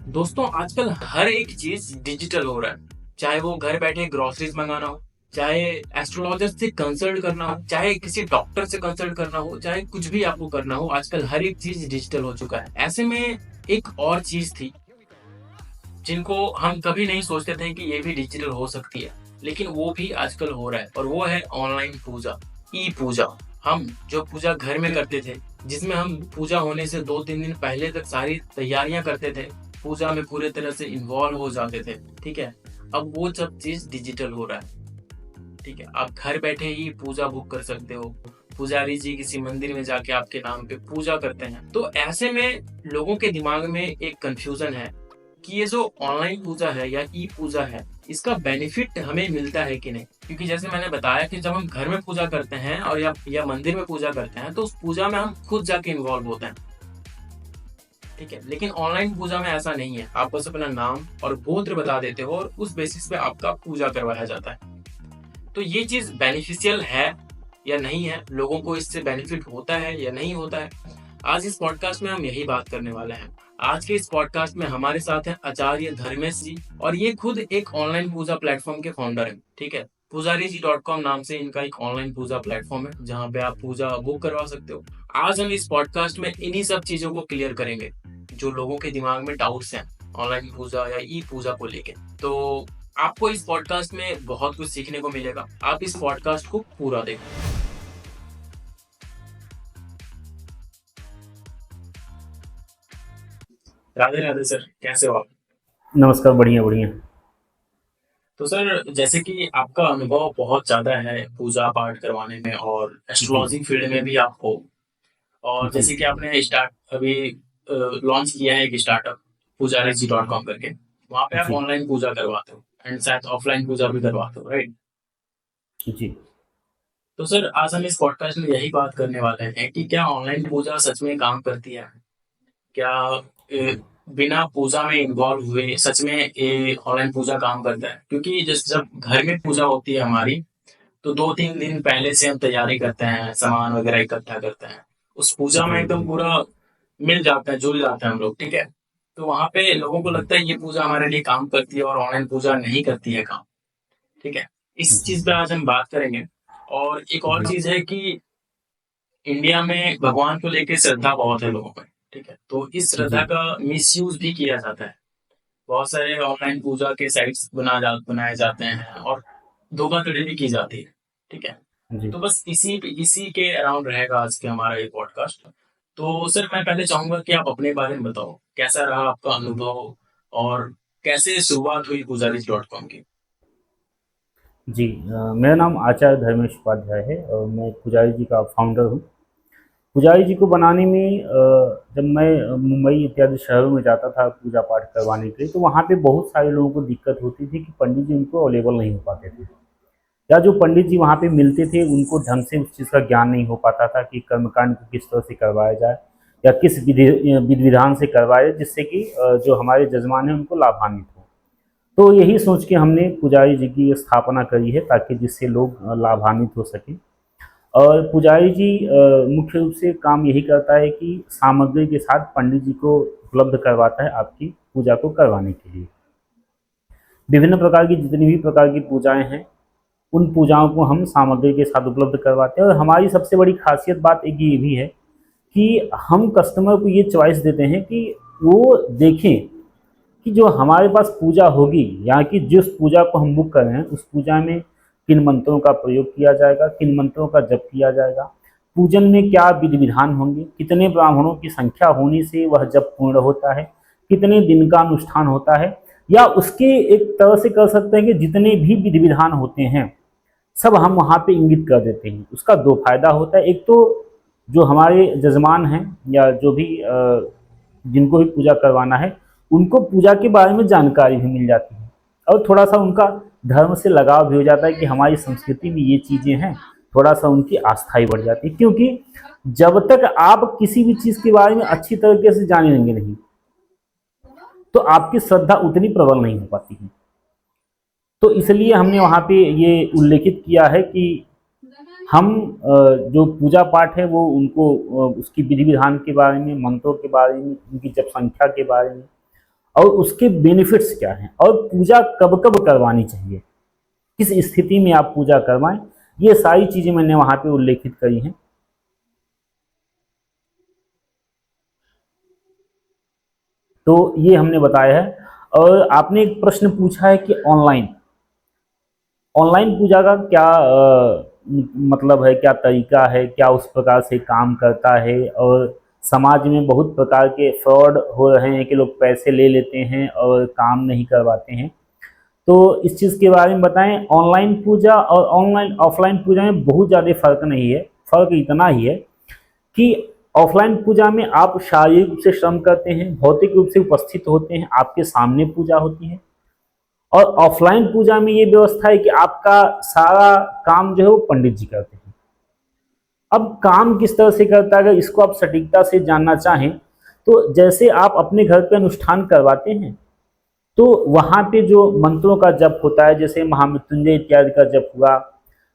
दोस्तों आजकल हर एक चीज डिजिटल हो रहा है। चाहे वो घर बैठे ग्रोसरीज मंगाना हो, चाहे एस्ट्रोलॉजर से कंसल्ट करना हो, चाहे किसी डॉक्टर से कंसल्ट करना हो, चाहे कुछ भी आपको करना हो, आजकल हर एक चीज डिजिटल हो चुका है। ऐसे में एक और चीज थी जिनको हम कभी नहीं सोचते थे कि ये भी डिजिटल हो सकती है, लेकिन वो भी आजकल हो रहा है और वो है ऑनलाइन पूजा, ई पूजा। हम जो पूजा घर में करते थे, जिसमें हम पूजा होने से 2-3 दिन पहले तक सारी तैयारियां करते थे, पूजा में पूरे तरह से इन्वॉल्व हो जाते थे, ठीक है। अब वो सब चीज डिजिटल हो रहा है, ठीक है। आप घर बैठे ही पूजा बुक कर सकते हो, पुजारी जी किसी मंदिर में जाके आपके नाम पे पूजा करते हैं। तो ऐसे में लोगों के दिमाग में एक कंफ्यूजन है कि ये जो ऑनलाइन पूजा है या ई पूजा है, इसका बेनिफिट हमें मिलता है कि नहीं। क्योंकि जैसे मैंने बताया कि जब हम घर में पूजा करते हैं और या मंदिर में पूजा करते हैं, तो उस पूजा में हम खुद जाके इन्वॉल्व होते हैं, ठीक है। लेकिन ऑनलाइन पूजा में ऐसा नहीं है, आप बस अपना नाम और गोत्र बता देते हो और उस बेसिस पे आपका पूजा करवाया जाता है। तो ये चीज बेनिफिशियल है या नहीं है, लोगों को इससे बेनिफिट होता है या नहीं होता है, आज इस पॉडकास्ट में हम यही बात करने वाले हैं। आज के इस पॉडकास्ट में हमारे साथ हैं आचार्य धर्मेश जी, और ये खुद एक ऑनलाइन पूजा प्लेटफॉर्म के फाउंडर हैं, ठीक है। पुजारी जी .com नाम से इनका एक ऑनलाइन पूजा प्लेटफॉर्म है जहाँ पे आप पूजा बुक करवा सकते हो। आज हम इस पॉडकास्ट में इन्हीं सब चीजों को क्लियर करेंगे जो लोगों के दिमाग में डाउट्स हैं ऑनलाइन पूजा या ई पूजा को लेके। तो आपको इस पॉडकास्ट में बहुत कुछ सीखने को मिलेगा, आप इस पॉडकास्ट को पूरा देखो। राधे राधे सर, कैसे हो आप? नमस्कार, बढ़िया बढ़िया। तो सर, जैसे कि आपका अनुभव बहुत ज्यादा है पूजा पाठ करवाने में और जी एस्ट्रोलॉजी फील्ड में भी आप हो, और जी जैसे कि आपने स्टार्ट अभी लॉन्च किया है एक स्टार्टअप पुजारी जी .com करके, वहाँ पे आप जी ऑनलाइन पूजा करवाते हो एंड शायद ऑफलाइन पूजा भी करवाते हो, राइट? जी। तो सर, आज हम इस पॉडकास्ट में यही बात करने वाले हैं कि क्या ऑनलाइन पूजा सच में काम करती है? क्या बिना पूजा में इन्वॉल्व हुए सच में ये ऑनलाइन पूजा काम करता है? क्योंकि जैसे जब घर में पूजा होती है हमारी, तो 2-3 दिन पहले से हम तैयारी करते हैं, सामान वगैरह इकट्ठा करते हैं, उस पूजा में जी एकदम जी पूरा मिल जाता है, जुल जाते हैं हम लोग, ठीक है। तो वहां पे लोगों को जी लगता है ये पूजा हमारे लिए काम करती है और ऑनलाइन पूजा नहीं करती है काम, ठीक है। इस जी चीज पे आज हम बात करेंगे। और एक और जी चीज है कि इंडिया में भगवान को लेके श्रद्धा बहुत है लोगों में, ठीक है। तो इस श्रद्धा जी का मिसयूज भी किया जाता है। बहुत सारे ऑनलाइन पूजा के साइट्स बनाए जाते हैं और धोखाधड़ी भी की जाती है, ठीक है। जी। तो बस इसी इसी के अराउंड रहेगा आज के हमारा ये पॉडकास्ट। तो सर, मैं पहले चाहूंगा कि आप अपने बारे में बताओ, कैसा रहा आपका अनुभव और कैसे शुरुआत हुई पुजारी .com की? जी मेरा नाम आचार्य धर्मेश उपाध्याय है और मैं पुजारी जी का फाउंडर हूँ। पुजारी जी को बनाने में जब मैं मुंबई इत्यादि शहरों में जाता था पूजा पाठ करवाने के लिए, तो वहाँ पे बहुत सारे लोगों को दिक्कत होती थी कि पंडित जी उनको अवेलेबल नहीं हो पाते थे, या जो पंडित जी वहाँ पे मिलते थे उनको ढंग से उस चीज़ का ज्ञान नहीं हो पाता था कि कर्मकांड को किस तरह से करवाया जाए या किस विधि विधान से करवाया जाए, जिससे कि जो हमारे जजमान हैं उनको लाभान्वित हो। तो यही सोच के हमने पुजारी जी की स्थापना करी है, ताकि जिससे लोग लाभान्वित हो सकें। और पुजारी जी मुख्य रूप से काम यही करता है कि सामग्री के साथ पंडित जी को उपलब्ध करवाता है आपकी पूजा को करवाने के लिए। विभिन्न प्रकार की जितनी भी प्रकार की पूजाएं हैं, उन पूजाओं को हम सामग्री के साथ उपलब्ध करवाते हैं। और हमारी सबसे बड़ी खासियत बात एक ये भी है कि हम कस्टमर को ये चॉइस देते हैं कि वो देखें कि जो हमारे पास पूजा होगी, यहाँ की जिस पूजा को हम बुक कर रहे हैं, उस पूजा में किन मंत्रों का प्रयोग किया जाएगा, किन मंत्रों का जप किया जाएगा, पूजन में क्या विधि विधान होंगे, कितने ब्राह्मणों की संख्या होने से वह जप पूर्ण होता है, कितने दिन का अनुष्ठान होता है, या उसके एक तरह से कर सकते हैं कि जितने भी विधि विधान होते हैं सब हम वहाँ पे इंगित कर देते हैं। उसका दो फायदा होता है, एक तो जो हमारे जजमान हैं या जो भी जिनको भी पूजा करवाना है, उनको पूजा के बारे में जानकारी भी मिल जाती है, और थोड़ा सा उनका धर्म से लगाव भी हो जाता है कि हमारी संस्कृति में ये चीज़ें हैं, थोड़ा सा उनकी आस्था ही बढ़ जाती है। क्योंकि जब तक आप किसी भी चीज़ के बारे में अच्छी तरीके से जानेंगे नहीं, तो आपकी श्रद्धा उतनी प्रबल नहीं हो पाती है। तो इसलिए हमने वहाँ पे ये उल्लेखित किया है कि हम जो पूजा पाठ है वो उनको उसकी विधि विधान के बारे में, मंत्रों के बारे में, उनकी जप संख्या के बारे में, और उसके बेनिफिट्स क्या हैं, और पूजा कब कब करवानी चाहिए, किस स्थिति में आप पूजा करवाएं, ये सारी चीजें मैंने वहां पे उल्लेखित करी हैं। तो ये हमने बताया है। और आपने एक प्रश्न पूछा है कि ऑनलाइन ऑनलाइन पूजा का क्या मतलब है, क्या तरीका है, क्या उस प्रकार से काम करता है, और समाज में बहुत प्रकार के फ्रॉड हो रहे हैं कि लोग पैसे ले लेते हैं और काम नहीं करवाते हैं। तो इस चीज़ के बारे में बताएं। ऑनलाइन पूजा और ऑनलाइन ऑफलाइन पूजा में बहुत ज़्यादा फ़र्क नहीं है। फ़र्क इतना ही है कि ऑफलाइन पूजा में आप शारीरिक रूप से श्रम करते हैं, भौतिक रूप से उपस्थित होते हैं, आपके सामने पूजा होती है। और ऑफलाइन पूजा में ये व्यवस्था है कि आपका सारा काम जो है वो पंडित जी करते हैं। अब काम किस तरह से करता है, अगर इसको आप सटीकता से जानना चाहें तो जैसे आप अपने घर पे अनुष्ठान करवाते हैं तो वहाँ पे जो मंत्रों का जप होता है, जैसे महामृत्युंजय इत्यादि का जप हुआ,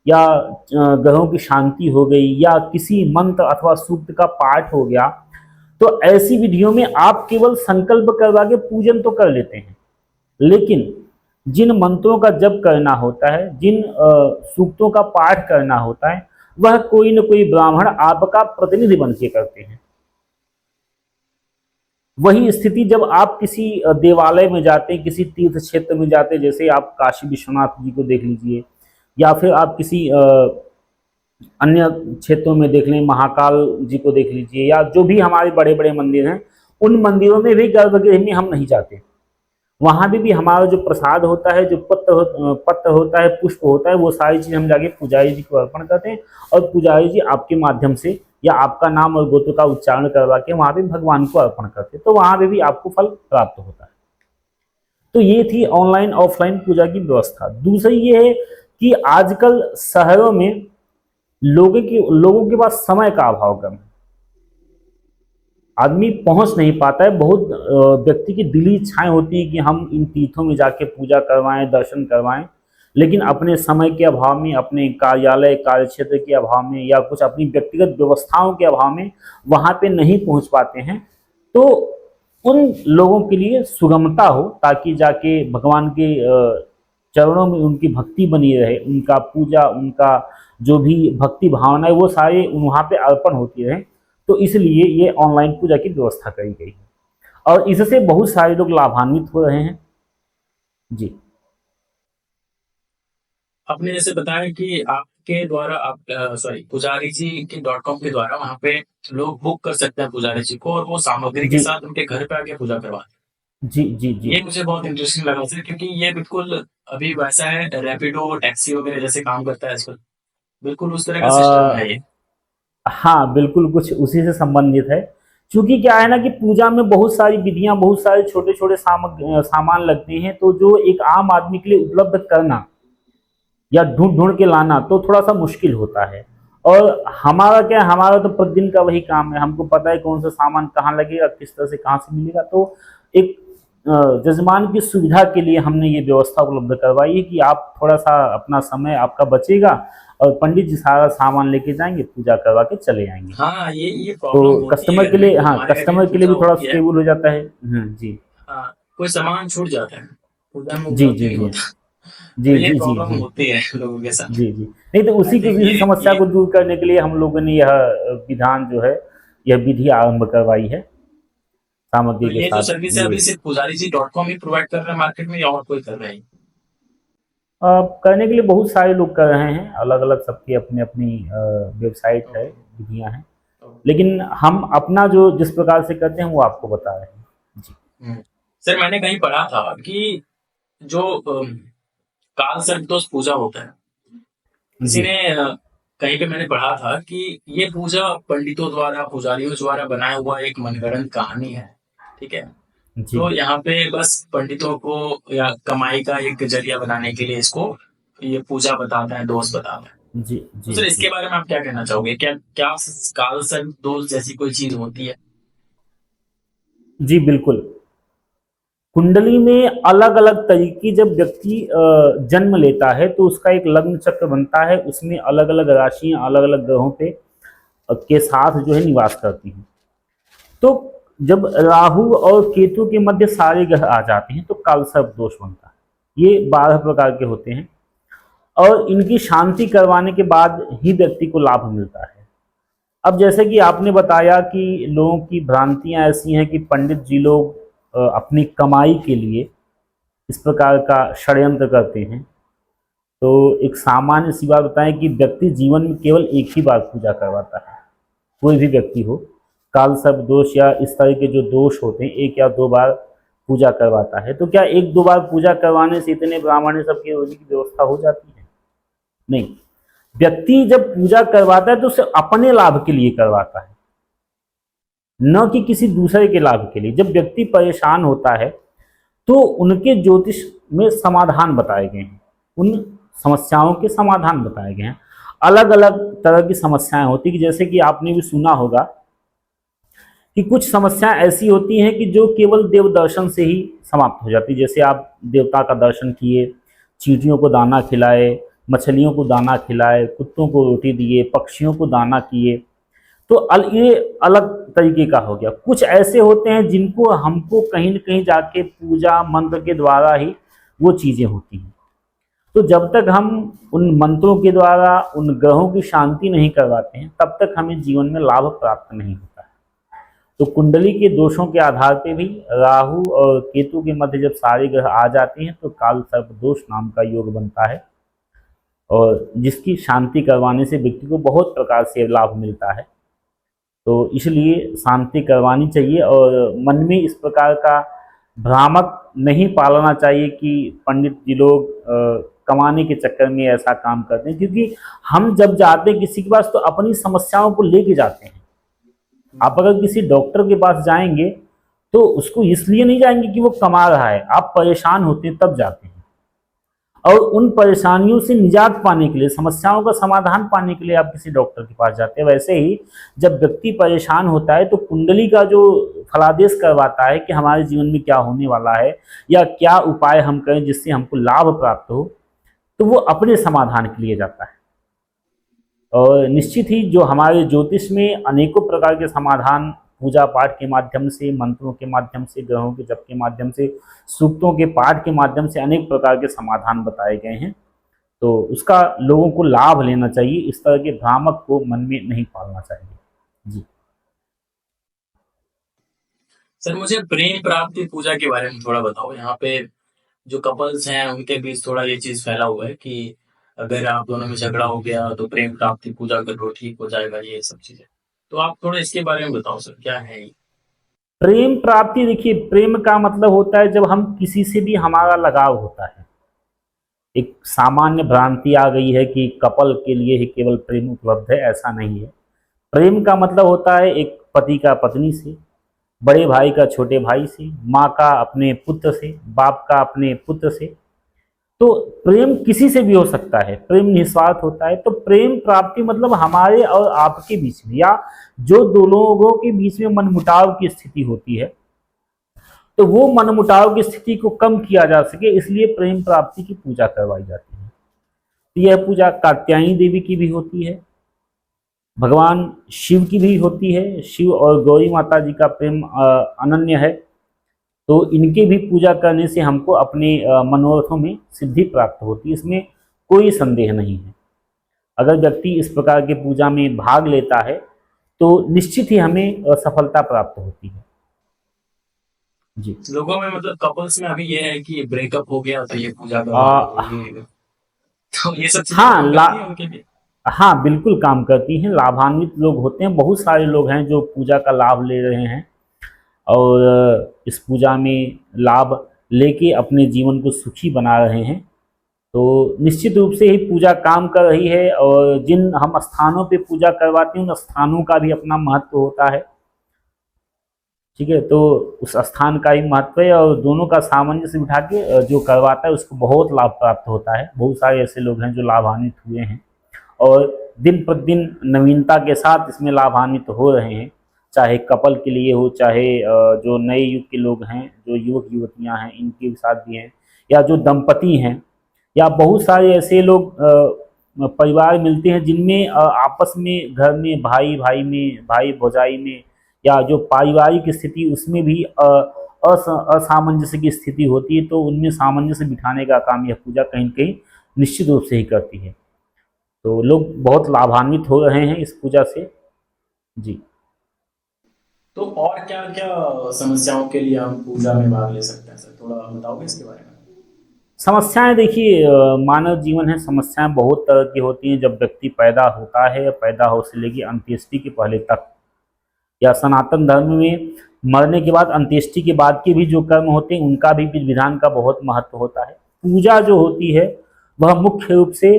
या ग्रहों की शांति हो गई, या किसी मंत्र अथवा सूक्त का पाठ हो गया, तो ऐसी विधियों में आप केवल संकल्प करवा के पूजन तो कर लेते हैं, लेकिन जिन मंत्रों का जप करना होता है, जिन सूक्तों का पाठ करना होता है, वह कोई न कोई ब्राह्मण आपका प्रतिनिधि बन के करते हैं। वही स्थिति जब आप किसी देवालय में जाते हैं, किसी तीर्थ क्षेत्र में जाते हैं, जैसे आप काशी विश्वनाथ जी को देख लीजिए, या फिर आप किसी अन्य क्षेत्रों में देख लें, महाकाल जी को देख लीजिए, या जो भी हमारे बड़े बड़े मंदिर हैं, उन मंदिरों में भी गर्भगृह में हम नहीं जाते। वहाँ भी हमारा जो प्रसाद होता है, जो पत्र होता है, पुष्प होता है, वो सारी चीज़ हम जाके पुजारी जी को अर्पण करते हैं, और पुजारी जी आपके माध्यम से या आपका नाम और गोत्र का उच्चारण करवा के वहाँ पे भगवान को अर्पण करते हैं, तो वहाँ पे भी आपको फल प्राप्त होता है। तो ये थी ऑनलाइन ऑफलाइन पूजा की व्यवस्था। दूसरी ये है कि आजकल शहरों में लोगों के पास समय का अभाव कम है, आदमी पहुंच नहीं पाता है। बहुत व्यक्ति की दिली इच्छाएं होती है कि हम इन तीर्थों में जाके पूजा करवाएं, दर्शन करवाएं, लेकिन अपने समय के अभाव में, अपने कार्यालय कार्य क्षेत्र के अभाव में, या कुछ अपनी व्यक्तिगत व्यवस्थाओं के अभाव में वहां पे नहीं पहुंच पाते हैं। तो उन लोगों के लिए सुगमता हो, ताकि जाके भगवान के चरणों में उनकी भक्ति बनी रहे, उनका पूजा, उनका जो भी भक्ति भावना है वो सारे वहाँ पे अर्पण होती रहे। तो इसलिए ये ऑनलाइन पूजा की व्यवस्था करी गई है, और इससे बहुत सारे लोग लाभान्वित हो रहे हैं। जी। आपने जैसे बताया कि आपके द्वारा आप सॉरी पुजारी जी के .com के द्वारा वहाँ पे लोग बुक कर सकते हैं पुजारी जी को, और वो सामग्री के जी साथ उनके घर पे आके पूजा करवाते जी जी हैं। जी ये मुझे बहुत इंटरेस्टिंग लगा सर, क्योंकि ये बिल्कुल अभी वैसा है, रैपिडो टैक्सी वगैरह जैसे काम करता है आजकल, बिल्कुल उस तरह का सिस्टम है ये। हाँ, बिल्कुल कुछ उसी से संबंधित है। क्योंकि क्या है ना कि पूजा में बहुत सारी विधियां, बहुत सारे छोटे छोटे सामान लगते हैं, तो जो एक आम आदमी के लिए उपलब्ध करना या ढूंढ ढूंढ के लाना तो थोड़ा सा मुश्किल होता है। और हमारा क्या है, हमारा तो प्रतिदिन का वही काम है, हमको पता है कौन सा सामान कहाँ लगेगा, किस तरह से कहाँ से मिलेगा। तो एक जजमान की सुविधा के लिए हमने ये व्यवस्था उपलब्ध करवाई है कि आप थोड़ा सा अपना समय आपका बचेगा, और पंडित जी सारा सामान लेके जाएंगे, पूजा करवा के चले आएंगे। हाँ, ये तो प्रॉब्लम होती है कस्टमर घर के में, लिए, हाँ, हमारे घर भी कस्टमर के लिए पूजा भी थोड़ा होती है। स्टेबल हो जाता है। जी हाँ, कोई सामान छूट जाता है, पूजा में जी उपलब्ध जी नहीं जी होता, तो जी ये जी जी प्रॉब्लम जी होती है लोगों के साथ। जी जी। नहीं तो आई उसी थिंक इसी समस्या ये को दूर करने के लिए हम लोगों ने यह विधान जो है, यह विधि आरंभ करवाई है तो सामग्री के ये जो साथ सर्विस है ये। अभी सिर्फ पुजारी जी .com ही प्रोवाइड कर रहे हैं मार्केट में, या और कोई कर रहे हैं? करने के लिए बहुत सारे लोग कर रहे हैं, अलग अलग सबकी अपनी अपनी वेबसाइट है, ओके। विधियां हैं, ओके। लेकिन हम अपना जो जिस प्रकार से करते हैं वो आपको बता रहे हैं। जी सर मैंने कहीं पढ़ा था कि जो काल सर्पदोष पूजा होता है, किसी जी ने कहीं पे मैंने पढ़ा था कि ये पूजा पंडितों द्वारा, पुजारियों द्वारा बनाया हुआ एक मनगढ़ंत कहानी है, ठीक है। जी तो यहाँ पे बस पंडितों को या कमाई का एक जरिया बनाने के लिए इसको ये पूजा बताता है, दोष बताता है। जी तो जी सर जी इसके बारे में आप क्या कहना चाहोगे? क्या क्या काल सर्प दोष जैसी कोई चीज होती है? जी बिल्कुल। कुंडली में अलग अलग तरीके, जब व्यक्ति जन्म लेता है तो उसका एक लग्न चक्र बनता है, उसमें अलग अलग राशियां अलग अलग ग्रहों पे के साथ जो है निवास करती हैं। तो जब राहु और केतु के मध्य सारे ग्रह आ जाते हैं तो कालसर्प दोष बनता है। ये 12 प्रकार के होते हैं और इनकी शांति करवाने के बाद ही व्यक्ति को लाभ मिलता है। अब जैसे कि आपने बताया कि लोगों की भ्रांतियां ऐसी हैं कि पंडित जी लोग अपनी कमाई के लिए इस प्रकार का षड्यंत्र करते हैं। तो एक सामान्य सी बात बताएं कि व्यक्ति जीवन में केवल एक ही बार पूजा करवाता है, कोई भी व्यक्ति हो, काल सर्प दोष या इस तरह के जो दोष होते हैं एक या दो बार पूजा करवाता है। तो क्या एक दो बार पूजा करवाने से इतने ब्राह्मण सबकी रोजी की व्यवस्था हो जाती है? नहीं। व्यक्ति जब पूजा करवाता है तो उसे अपने लाभ के लिए करवाता है, न कि किसी दूसरे के लाभ के लिए। जब व्यक्ति परेशान होता है तो उनके ज्योतिष में समाधान बताए गए हैं, उन समस्याओं के समाधान बताए गए हैं। अलग अलग तरह की समस्याएं होती कि जैसे कि आपने भी सुना होगा कि कुछ समस्याएं ऐसी होती हैं कि जो केवल देव दर्शन से ही समाप्त हो जाती। जैसे आप देवता का दर्शन किए, चींटियों को दाना खिलाए, मछलियों को दाना खिलाए, कुत्तों को रोटी दिए, पक्षियों को दाना किए, तो ये अलग तरीके का हो गया। कुछ ऐसे होते हैं जिनको हमको कहीं न कहीं जाके पूजा मंत्र के द्वारा ही वो चीज़ें होती हैं। तो जब तक हम उन मंत्रों के द्वारा उन ग्रहों की शांति नहीं करवाते हैं तब तक हमें जीवन में लाभ प्राप्त नहीं होता है। तो कुंडली के दोषों के आधार पे भी राहु और केतु के मध्य जब सारे ग्रह आ जाते हैं तो काल सर्प दोष नाम का योग बनता है और जिसकी शांति करवाने से व्यक्ति को बहुत प्रकार से लाभ मिलता है। तो इसलिए शांति करवानी चाहिए और मन में इस प्रकार का भ्रामक नहीं पालना चाहिए कि पंडित जी लोग कमाने के चक्कर में ऐसा काम करते हैं। क्योंकि हम जब जाते हैं किसी के पास तो अपनी समस्याओं को लेके जाते हैं। आप अगर किसी डॉक्टर के पास जाएंगे तो उसको इसलिए नहीं जाएंगे कि वो कमा रहा है, आप परेशान होते हैं तब जाते हैं। और उन परेशानियों से निजात पाने के लिए, समस्याओं का समाधान पाने के लिए आप किसी डॉक्टर के पास जाते हैं। वैसे ही जब व्यक्ति परेशान होता है तो कुंडली का जो फलादेश करवाता है कि हमारे जीवन में क्या होने वाला है या क्या उपाय हम करें जिससे हमको लाभ प्राप्त हो, तो वो अपने समाधान के लिए जाता है। और निश्चित ही जो हमारे ज्योतिष में अनेकों प्रकार के समाधान पूजा पाठ के माध्यम से, मंत्रों के माध्यम से, ग्रहों के जप के माध्यम से, सूक्तों के पाठ के माध्यम से अनेक प्रकार के समाधान बताए गए हैं। तो उसका लोगों को लाभ लेना चाहिए, इस तरह के भ्रामक को मन में नहीं पालना चाहिए। जी सर, मुझे प्रेम प्राप्ति पूजा के बारे में थोड़ा बताओ। यहाँ पे जो कपल्स हैं उनके बीच थोड़ा ये चीज फैला हुआ है कि अगर आप दोनों में झगड़ा हो गया तो प्रेम प्राप्ति पूजा कर लो, ठीक हो जाएगा, ये सब चीजें। तो आप थोड़ा इसके बारे में बताओ सर, क्या है ये? प्रेम प्राप्ति, देखिए प्रेम का मतलब होता है जब हम किसी से भी हमारा लगाव होता है। एक सामान्य भ्रांति आ गई है कि कपल के लिए ही केवल प्रेम उपलब्ध है, ऐसा नहीं है। प्रेम का मतलब होता है एक पति का पत्नी से, बड़े भाई का छोटे भाई से, माँ का अपने पुत्र से, बाप का अपने पुत्र से। तो प्रेम किसी से भी हो सकता है, प्रेम निस्वार्थ होता है। तो प्रेम प्राप्ति मतलब हमारे और आपके बीच में या जो दो लोगों के बीच में मनमुटाव की स्थिति होती है तो वो मनमुटाव की स्थिति को कम किया जा सके, इसलिए प्रेम प्राप्ति की पूजा करवाई जाती है। तो यह पूजा कात्यायनी देवी की भी होती है, भगवान शिव की भी होती है। शिव और गौरी माता जी का प्रेम अनन्य है। तो इनके भी पूजा करने से हमको अपने मनोरथों में सिद्धि प्राप्त होती है, इसमें कोई संदेह नहीं है। अगर व्यक्ति इस प्रकार के पूजा में भाग लेता है तो निश्चित ही हमें सफलता प्राप्त होती है। जी लोगों में मतलब कपल्स में अभी ये है कि ब्रेकअप हो गया तो ये पूजा करवा लो, ये तो ये सब चीजें हाँ काम करती है उनके लिए। हाँ बिल्कुल काम करती हैं। लाभान्वित लोग होते हैं, बहुत सारे लोग हैं जो पूजा का लाभ ले रहे हैं और इस पूजा में लाभ लेके अपने जीवन को सुखी बना रहे हैं। तो निश्चित रूप से ही पूजा काम कर रही है और जिन हम स्थानों पे पूजा करवाते हैं उन स्थानों का भी अपना महत्व होता है। ठीक है, तो उस स्थान का ही महत्व है और दोनों का सामंजस्य बिठा के जो करवाता है उसको बहुत लाभ प्राप्त होता है। बहुत सारे ऐसे लोग हैं जो लाभान्वित हुए हैं और दिन प्रतिदिन नवीनता के साथ इसमें लाभान्वित हो रहे हैं, चाहे कपल के लिए हो, चाहे जो नए युग के लोग हैं, जो युवक युवतियां हैं इनके साथ भी हैं, या जो दंपति हैं, या बहुत सारे ऐसे लोग परिवार मिलते हैं जिनमें आपस में घर में भाई भाई में, भाई भौजाई में या जो पारिवारिक स्थिति उसमें भी असामंजस्य की स्थिति होती है, तो उनमें सामंजस्य बिठाने का काम यह पूजा कहीं न कहीं निश्चित रूप से ही करती है। तो लोग बहुत लाभान्वित हो रहे हैं इस पूजा से। जी। तो और क्या क्या समस्याओं के लिए हम पूजा में भाग ले सकते हैं सर, थोड़ा बताओगे इसके बारे में? समस्याएं देखिए, मानव जीवन है, समस्याएं बहुत तरह की होती हैं। जब व्यक्ति पैदा होता है, पैदा हो से लेकर अंत्येष्टि के पहले तक, या सनातन धर्म में मरने के बाद अंत्येष्टि के बाद के भी जो कर्म होते हैं उनका भी विधि विधान का बहुत महत्व होता है। पूजा जो होती है वह मुख्य रूप से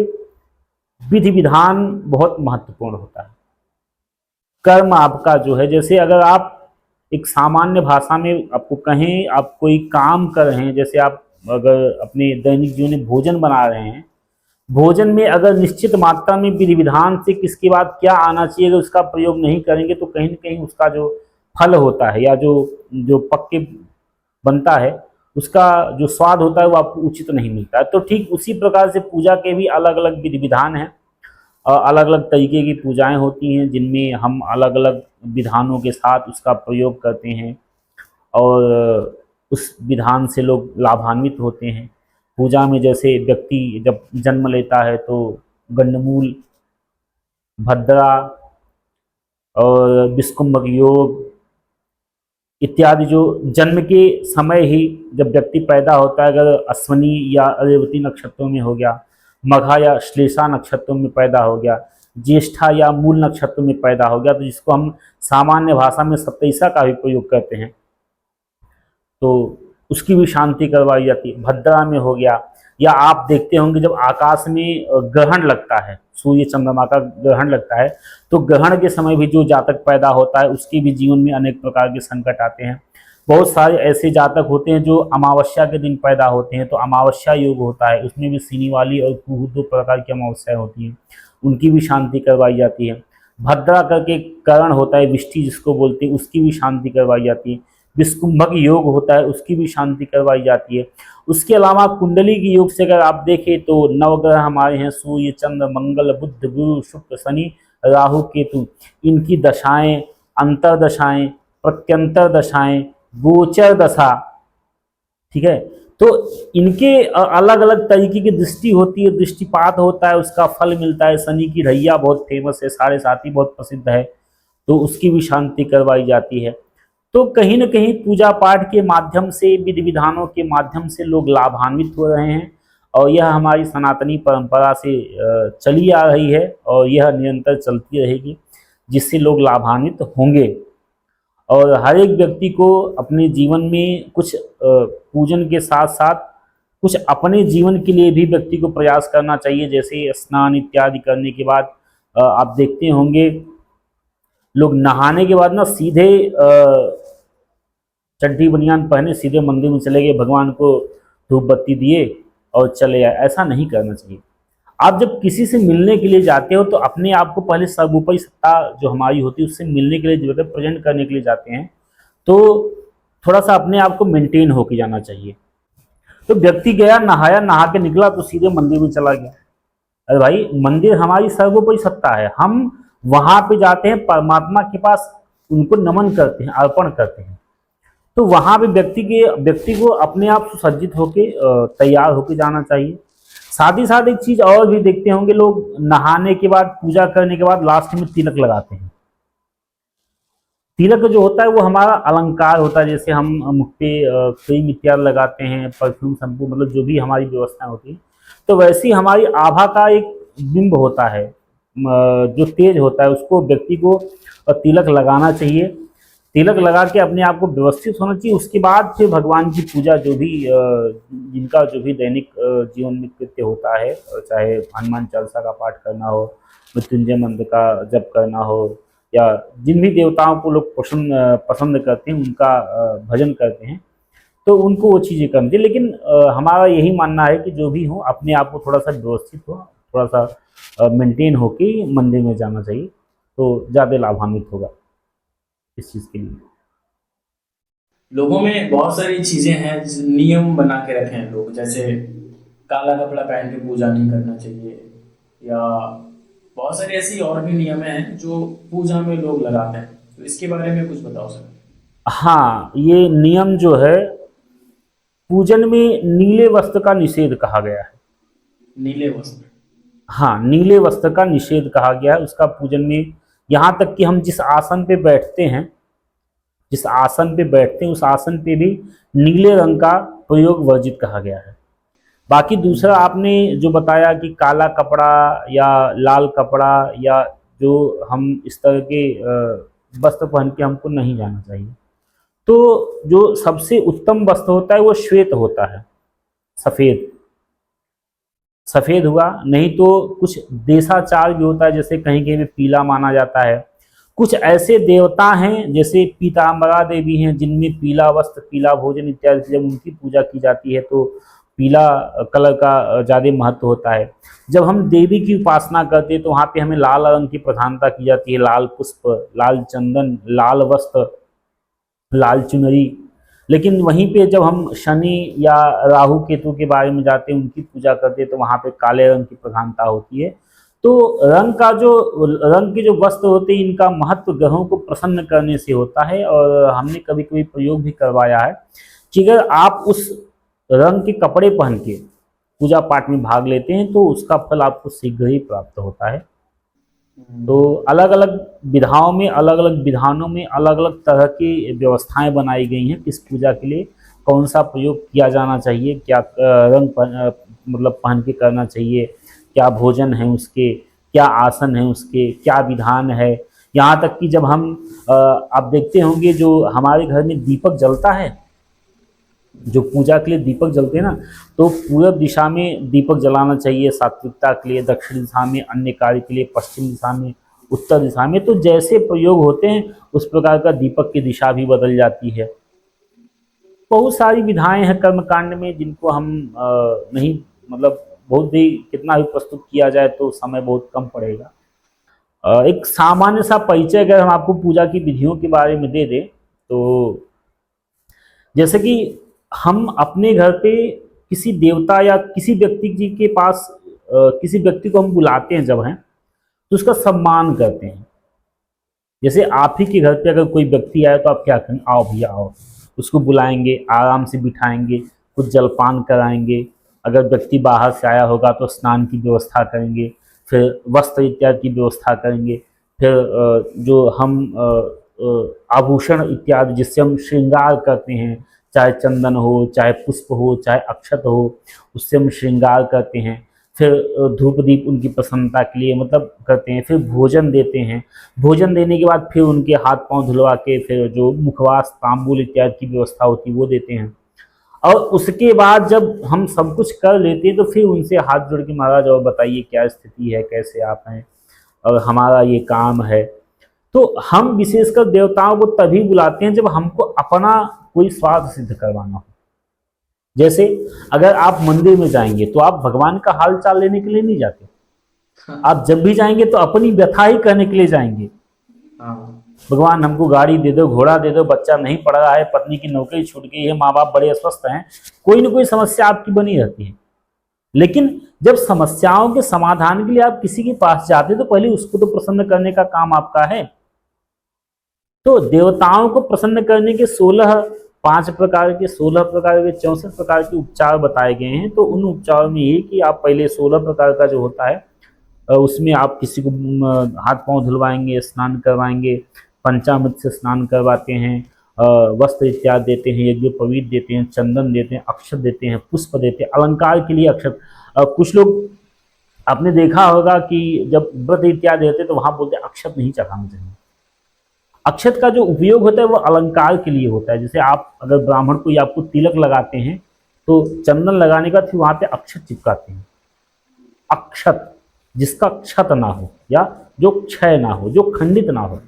विधि विधान बहुत महत्वपूर्ण होता है। कर्म आपका जो है, जैसे अगर आप एक सामान्य भाषा में आपको कहें, आप कोई काम कर रहे हैं, जैसे आप अगर अपने दैनिक जीवन में भोजन बना रहे हैं, भोजन में अगर निश्चित मात्रा में विधि विधान से किसके बाद क्या आना चाहिए, अगर उसका प्रयोग नहीं करेंगे तो कहीं न कहीं उसका जो फल होता है या जो जो पक के बनता है, उसका जो स्वाद होता है वो आपको उचित नहीं मिलता है। तो ठीक उसी प्रकार से पूजा के भी अलग अलग विधि विधान हैं, अलग अलग तरीके की पूजाएं होती हैं जिनमें हम अलग अलग विधानों के साथ उसका प्रयोग करते हैं, और उस विधान से लोग लाभान्वित होते हैं। पूजा में जैसे व्यक्ति जब जन्म लेता है तो गंडमूल, भद्रा और विष्कुंभक योग इत्यादि, जो जन्म के समय ही जब व्यक्ति पैदा होता है, अगर अश्वनी या रेवती नक्षत्रों में हो गया, मघा या श्लेषा नक्षत्रों में पैदा हो गया, ज्येष्ठा या मूल नक्षत्र में पैदा हो गया, तो जिसको हम सामान्य भाषा में सत्ताईसा का भी प्रयोग करते हैं, तो उसकी भी शांति करवाई जाती है। भद्रा में हो गया, या आप देखते होंगे जब आकाश में ग्रहण लगता है, सूर्य चंद्रमा का ग्रहण लगता है, तो ग्रहण के समय भी जो जातक पैदा होता है उसके भी जीवन में अनेक प्रकार के संकट आते हैं। बहुत सारे ऐसे जातक होते हैं जो अमावस्या के दिन पैदा होते हैं, तो अमावस्या योग होता है, उसमें भी सीनी वाली और कुहू दो प्रकार की अमावस्या होती हैं, उनकी भी शांति करवाई जाती है। भद्रा करके करण होता है, विष्टि जिसको बोलते हैं, उसकी भी शांति करवाई जाती है। विष्कुंभक योग होता है, उसकी भी शांति करवाई जाती है। उसके अलावा कुंडली के योग से अगर आप देखें तो नवग्रह हमारे हैं, सूर्य चंद्र मंगल बुध गुरु शुक्र शनि राहु केतु, इनकी दशाएं, अंतर दशाएं, प्रत्यंतर दशाएं, गोचर दशा, ठीक है, तो इनके अलग अलग तरीके की दृष्टि होती है, दृष्टिपात होता है, उसका फल मिलता है। शनि की रैया बहुत फेमस है, साढ़े साती बहुत प्रसिद्ध है, तो उसकी भी शांति करवाई जाती है। तो कहीं न कहीं पूजा पाठ के माध्यम से, विधि विधानों के माध्यम से लोग लाभान्वित हो रहे हैं, और यह हमारी सनातनी परंपरा से चली आ रही है और यह निरंतर चलती रहेगी, जिससे लोग लाभान्वित होंगे। और हर एक व्यक्ति को अपने जीवन में कुछ पूजन के साथ साथ कुछ अपने जीवन के लिए भी व्यक्ति को प्रयास करना चाहिए। जैसे स्नान इत्यादि करने के बाद आप देखते होंगे लोग नहाने के बाद ना सीधे चड्डी बनियान पहने सीधे मंदिर में चले गए, भगवान को धूप बत्ती दिए और चले आए। ऐसा नहीं करना चाहिए। आप जब किसी से मिलने के लिए जाते हो तो अपने आप को पहले सर्वोपरि सत्ता जो हमारी होती है उससे मिलने के लिए, जो है प्रेजेंट करने के लिए जाते हैं, तो थोड़ा सा अपने आप को मेंटेन होके जाना चाहिए। तो व्यक्ति गया, नहाया, नहा के निकला तो सीधे मंदिर में चला गया। अरे भाई, मंदिर हमारी सर्वोपरि सत्ता है, हम वहां पे जाते हैं, परमात्मा के पास उनको नमन करते हैं, अर्पण करते हैं। तो वहां पे व्यक्ति को अपने आप सुसज्जित होके तैयार होके जाना चाहिए। साथ ही साथ एक चीज और भी देखते होंगे लोग, नहाने के बाद, पूजा करने के बाद लास्ट में तिलक लगाते हैं। तिलक जो होता है वो हमारा अलंकार होता है। जैसे हम मुख पे क्रीम इत्यादि लगाते हैं, परफ्यूम, शैम्पू, मतलब जो भी हमारी व्यवस्था होती है, तो वैसी हमारी आभा का एक बिंब होता है, जो तेज होता है, उसको व्यक्ति को तिलक लगाना चाहिए। तिलक लगा के अपने आप को व्यवस्थित होना चाहिए। उसके बाद फिर भगवान की पूजा, जो भी जिनका जो भी दैनिक जीवन में कृत्य होता है, चाहे हनुमान चालीसा का पाठ करना हो, मृत्युंजय मंत्र का जप करना हो, या जिन भी देवताओं को लोग पसंद करते हैं उनका भजन करते हैं, तो उनको वो चीज़ें करनी चाहिए। लेकिन हमारा यही मानना है कि जो भी हो अपने आप को थोड़ा सा व्यवस्थित हो, थोड़ा सा मेंटेन होके मंदिर में जाना चाहिए, तो ज़्यादा लाभान्वित होगा इस चीज़ के लिए। लोगों में बहुत सारी चीजें हैं, नियम बना के रखे हैं लोग, जैसे काला कपड़ा पहन के पूजा नहीं करना चाहिए, या बहुत सारी ऐसी और भी नियम हैं जो पूजा में लोग लगाते हैं। तो इसके बारे में कुछ बताओ सर। हाँ, ये नियम जो है, पूजन में नीले वस्त्र का निषेध कहा गया है। नीले वस्त्र। हाँ, नीले वस्त्र का निषेध कहा गया है उसका पूजन में। यहाँ तक कि हम जिस आसन पे बैठते हैं, जिस आसन पे बैठते हैं उस आसन पे भी नीले रंग का प्रयोग वर्जित कहा गया है। बाकी दूसरा आपने जो बताया कि काला कपड़ा या लाल कपड़ा या जो हम इस तरह के वस्त्र पहन के हमको नहीं जाना चाहिए। तो जो सबसे उत्तम वस्त्र होता है वो श्वेत होता है, सफ़ेद। सफ़ेद हुआ, नहीं तो कुछ देशाचार भी होता है, जैसे कहीं कहीं पे पीला माना जाता है। कुछ ऐसे देवता हैं जैसे पीताम्बरा देवी हैं जिनमें पीला वस्त्र, पीला भोजन इत्यादि से जब उनकी पूजा की जाती है तो पीला कलर का ज़्यादा महत्व होता है। जब हम देवी की उपासना करते हैं तो वहाँ पे हमें लाल रंग की प्रधानता की जाती है, लाल पुष्प, लाल चंदन, लाल वस्त्र, लाल चुनरी। लेकिन वहीं पे जब हम शनि या राहु केतु के बारे में जाते हैं, उनकी पूजा करते हैं, तो वहाँ पे काले रंग की प्रधानता होती है। तो रंग के जो वस्त्र होते हैं इनका महत्व ग्रहों को प्रसन्न करने से होता है। और हमने कभी कभी प्रयोग भी करवाया है कि अगर आप उस रंग के कपड़े पहन के पूजा पाठ में भाग लेते हैं तो उसका फल आपको शीघ्र ही प्राप्त होता है। तो अलग अलग विधाओं में, अलग अलग विधानों में अलग अलग तरह की व्यवस्थाएं बनाई गई हैं किस पूजा के लिए कौन सा प्रयोग किया जाना चाहिए, क्या मतलब पहन के करना चाहिए, क्या भोजन है उसके, क्या आसन है उसके, क्या विधान है। यहाँ तक कि जब हम आप देखते होंगे जो हमारे घर में दीपक जलता है, जो पूजा के लिए दीपक जलते हैं ना, तो पूरब दिशा में दीपक जलाना चाहिए सात्विकता के लिए, दक्षिण दिशा में अन्य कार्य के लिए, पश्चिम दिशा में, उत्तर दिशा में। तो जैसे प्रयोग होते हैं उस प्रकार का दीपक की दिशा भी बदल जाती है। बहुत सारी विधाएं हैं कर्मकांड में जिनको हम नहीं, मतलब बहुत भी कितना भी प्रस्तुत किया जाए तो समय बहुत कम पड़ेगा। एक सामान्य सा परिचय अगर हम आपको पूजा की विधियों के बारे में दे दें तो जैसे कि हम अपने घर पे किसी देवता या किसी व्यक्ति जी के पास किसी व्यक्ति को हम बुलाते हैं जब हैं तो उसका सम्मान करते हैं। जैसे आप ही के घर पे अगर कोई व्यक्ति आए तो आप क्या करेंगे, आओ भैया आओ, उसको बुलाएंगे, आराम से बिठाएंगे, कुछ जलपान कराएंगे। अगर व्यक्ति बाहर से आया होगा तो स्नान की व्यवस्था करेंगे, फिर वस्त्र इत्यादि की व्यवस्था करेंगे, फिर जो हम आभूषण इत्यादि जिससे हम श्रृंगार करते हैं, चाहे चंदन हो, चाहे पुष्प हो, चाहे अक्षत हो, उससे हम श्रृंगार करते हैं। फिर धूप दीप उनकी प्रसन्नता के लिए मतलब करते हैं। फिर भोजन देते हैं, भोजन देने के बाद फिर उनके हाथ पांव धुलवा के फिर जो मुखवास, तांबूल इत्यादि की व्यवस्था होती है वो देते हैं। और उसके बाद जब हम सब कुछ कर लेते हैं तो फिर उनसे हाथ जोड़ के, महाराज और बताइए क्या स्थिति है, कैसे आप हैं और हमारा ये काम है। तो हम विशेषकर देवताओं को तभी बुलाते हैं जब हमको अपना कोई स्वार्थ सिद्ध करवाना हो। जैसे अगर आप मंदिर में जाएंगे तो आप भगवान का हाल चाल लेने के लिए नहीं जाते, आप जब भी जाएंगे तो अपनी व्यथा ही करने के लिए जाएंगे। भगवान हमको गाड़ी दे दो, घोड़ा दे दो, बच्चा नहीं पढ़ रहा है, पत्नी की नौकरी छूट गई है, माँ बाप बड़े अस्वस्थ हैं, कोई ना कोई समस्या आपकी बनी रहती है। लेकिन जब समस्याओं के समाधान के लिए आप किसी के पास जाते हैं तो पहले उसको तो प्रसन्न करने का काम आपका है। तो देवताओं को प्रसन्न करने के 5 प्रकार के 16 प्रकार के 64 प्रकार के उपचार बताए गए हैं। तो उन उपचारों में ये कि आप पहले 16 प्रकार का जो होता है उसमें आप किसी को हाथ पांव धुलवाएंगे, स्नान करवाएंगे, पंचामृत से स्नान करवाते हैं, वस्त्र इत्यादि देते हैं, यज्ञोपवीत देते हैं, चंदन देते हैं, अक्षत देते हैं, पुष्प देते हैं, अलंकार के लिए अक्षत। कुछ लोग आपने देखा होगा कि जब व्रत इत्यादि देते तो वहां बोलते हैं अक्षत नहीं चढ़ाना चाहिए। अक्षत का जो उपयोग होता है वो अलंकार के लिए होता है। जैसे आप अगर ब्राह्मण को या आपको तिलक लगाते हैं तो चंदन लगाने का फिर वहां पे अक्षत चिपकाते हैं। अक्षत जिसका क्षत ना हो या जो क्षय ना हो, जो खंडित ना हो,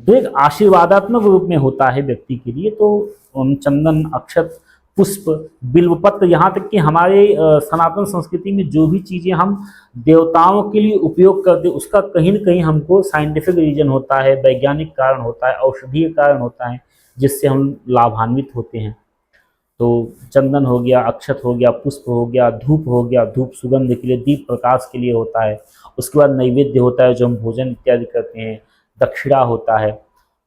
तो एक आशीर्वादात्मक रूप में होता है व्यक्ति के लिए। तो चंदन, अक्षत, पुष्प, बिल्वपत्र, यहाँ तक कि हमारे सनातन संस्कृति में जो भी चीज़ें हम देवताओं के लिए उपयोग करते हैं उसका कहीं न कहीं हमको साइंटिफिक रीजन होता है, वैज्ञानिक कारण होता है, औषधीय कारण होता है जिससे हम लाभान्वित होते हैं। तो चंदन हो गया, अक्षत हो गया, पुष्प हो गया, धूप हो गया, धूप सुगंध के लिए, दीप प्रकाश के लिए होता है। उसके बाद नैवेद्य होता है जो हम भोजन इत्यादि करते हैं। दक्षिणा होता है,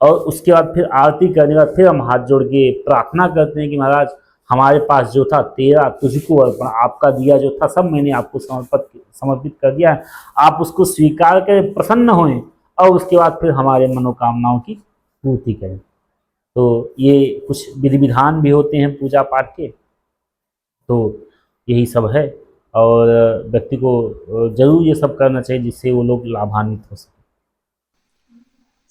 और उसके बाद फिर आरती करने के बाद फिर हम हाथ जोड़ के प्रार्थना करते हैं कि महाराज हमारे पास जो था तेरा तुझको अर्पण, आपका दिया जो था सब मैंने आपको समर्पित कर दिया है, आप उसको स्वीकार करें, प्रसन्न होएं, और उसके बाद फिर हमारे मनोकामनाओं की पूर्ति करें। तो ये कुछ विधि विधान भी होते हैं पूजा पाठ के, तो यही सब है। और व्यक्ति को जरूर ये सब करना चाहिए जिससे वो लोग लाभान्वित हो सके।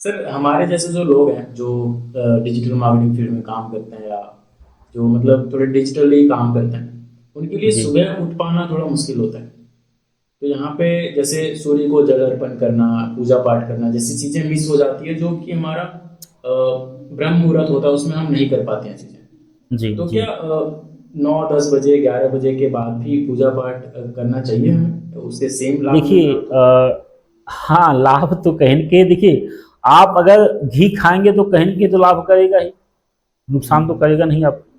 सर हमारे जैसे जो लोग हैं जो डिजिटल मार्केटिंग फील्ड में काम करते हैं या जो मतलब थोड़े डिजिटली काम करते हैं, उनके लिए जी सुबह उठ पाना थोड़ा मुश्किल होता है। तो यहाँ पे जैसे सूर्य को जल अर्पण करना, पूजा पाठ करना जैसी चीजें मिस हो जाती है, जो कि हमारा ब्रह्म मुहूर्त होता है उसमें हम नहीं कर पाते हैं चीजें। जी तो जी। क्या 9-10 बजे 11 बजे के बाद भी पूजा पाठ करना चाहिए हमें, तो उससे सेम लाभ मिल देखिए रहा हो तो? हाँ, लाभ तो कहीं न कहीं देखिए, आप अगर घी खाएँगे तो कहीं न कहीं तो लाभ करेगा ही, नुकसान तो हम्म, करेगा नहीं आपको।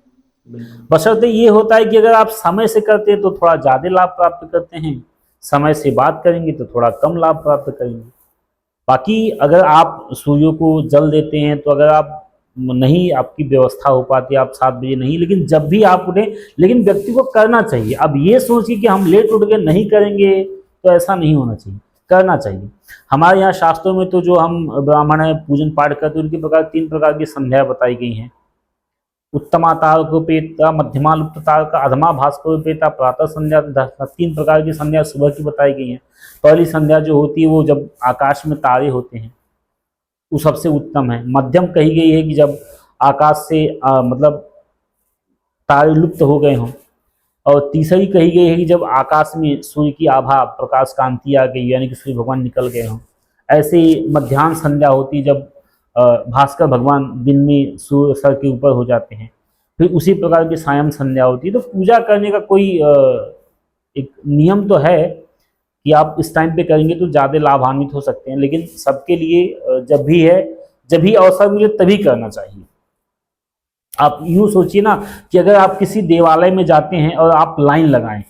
बिल्कुल। बशर्ते ये होता है कि अगर आप समय से करते हैं तो थोड़ा ज़्यादा लाभ प्राप्त करते हैं, समय से बाद करेंगे तो थोड़ा कम लाभ प्राप्त करेंगे। बाकी अगर आप सूर्य को जल देते हैं तो अगर आप नहीं, आपकी व्यवस्था हो पाती, आप 7 बजे नहीं, लेकिन जब भी आप उठें, लेकिन व्यक्ति को करना चाहिए। अब ये सोच के कि हम लेट उठ के नहीं करेंगे तो ऐसा नहीं होना चाहिए, करना चाहिए। हमारे यहाँ शास्त्रों में तो जो हम ब्राह्मण हैं पूजन पाठ करते हैं उनके प्रकार 3 प्रकार की संध्या बताई गई हैं। उत्तमा तारकोपेता, मध्यमा लुप्त तारक, अधमा भास्करोपेता, प्रातः संध्या, 3 प्रकार की संध्या सुबह की बताई गई हैं। पहली संध्या जो होती है वो जब आकाश में तारे होते हैं, वो सबसे उत्तम है। मध्यम कही गई है कि जब आकाश से मतलब तारे लुप्त हो गए हों। और तीसरी कही गई है कि जब आकाश में सूर्य की आभा प्रकाश कांति आ गई, यानी कि सूर्य भगवान निकल गए हों। ऐसे ही मध्याह्न संध्या होती है जब भास्कर भगवान दिन में सूर्य सर के ऊपर हो जाते हैं। फिर उसी प्रकार की सायं संध्या होती है। तो पूजा करने का कोई एक नियम तो है कि आप इस टाइम पे करेंगे तो ज़्यादा लाभान्वित हो सकते हैं, लेकिन सबके लिए जब भी अवसर मिले तभी करना चाहिए। आप यूँ सोचिए ना कि अगर आप किसी देवालय में जाते हैं और आप लाइन लगाएं,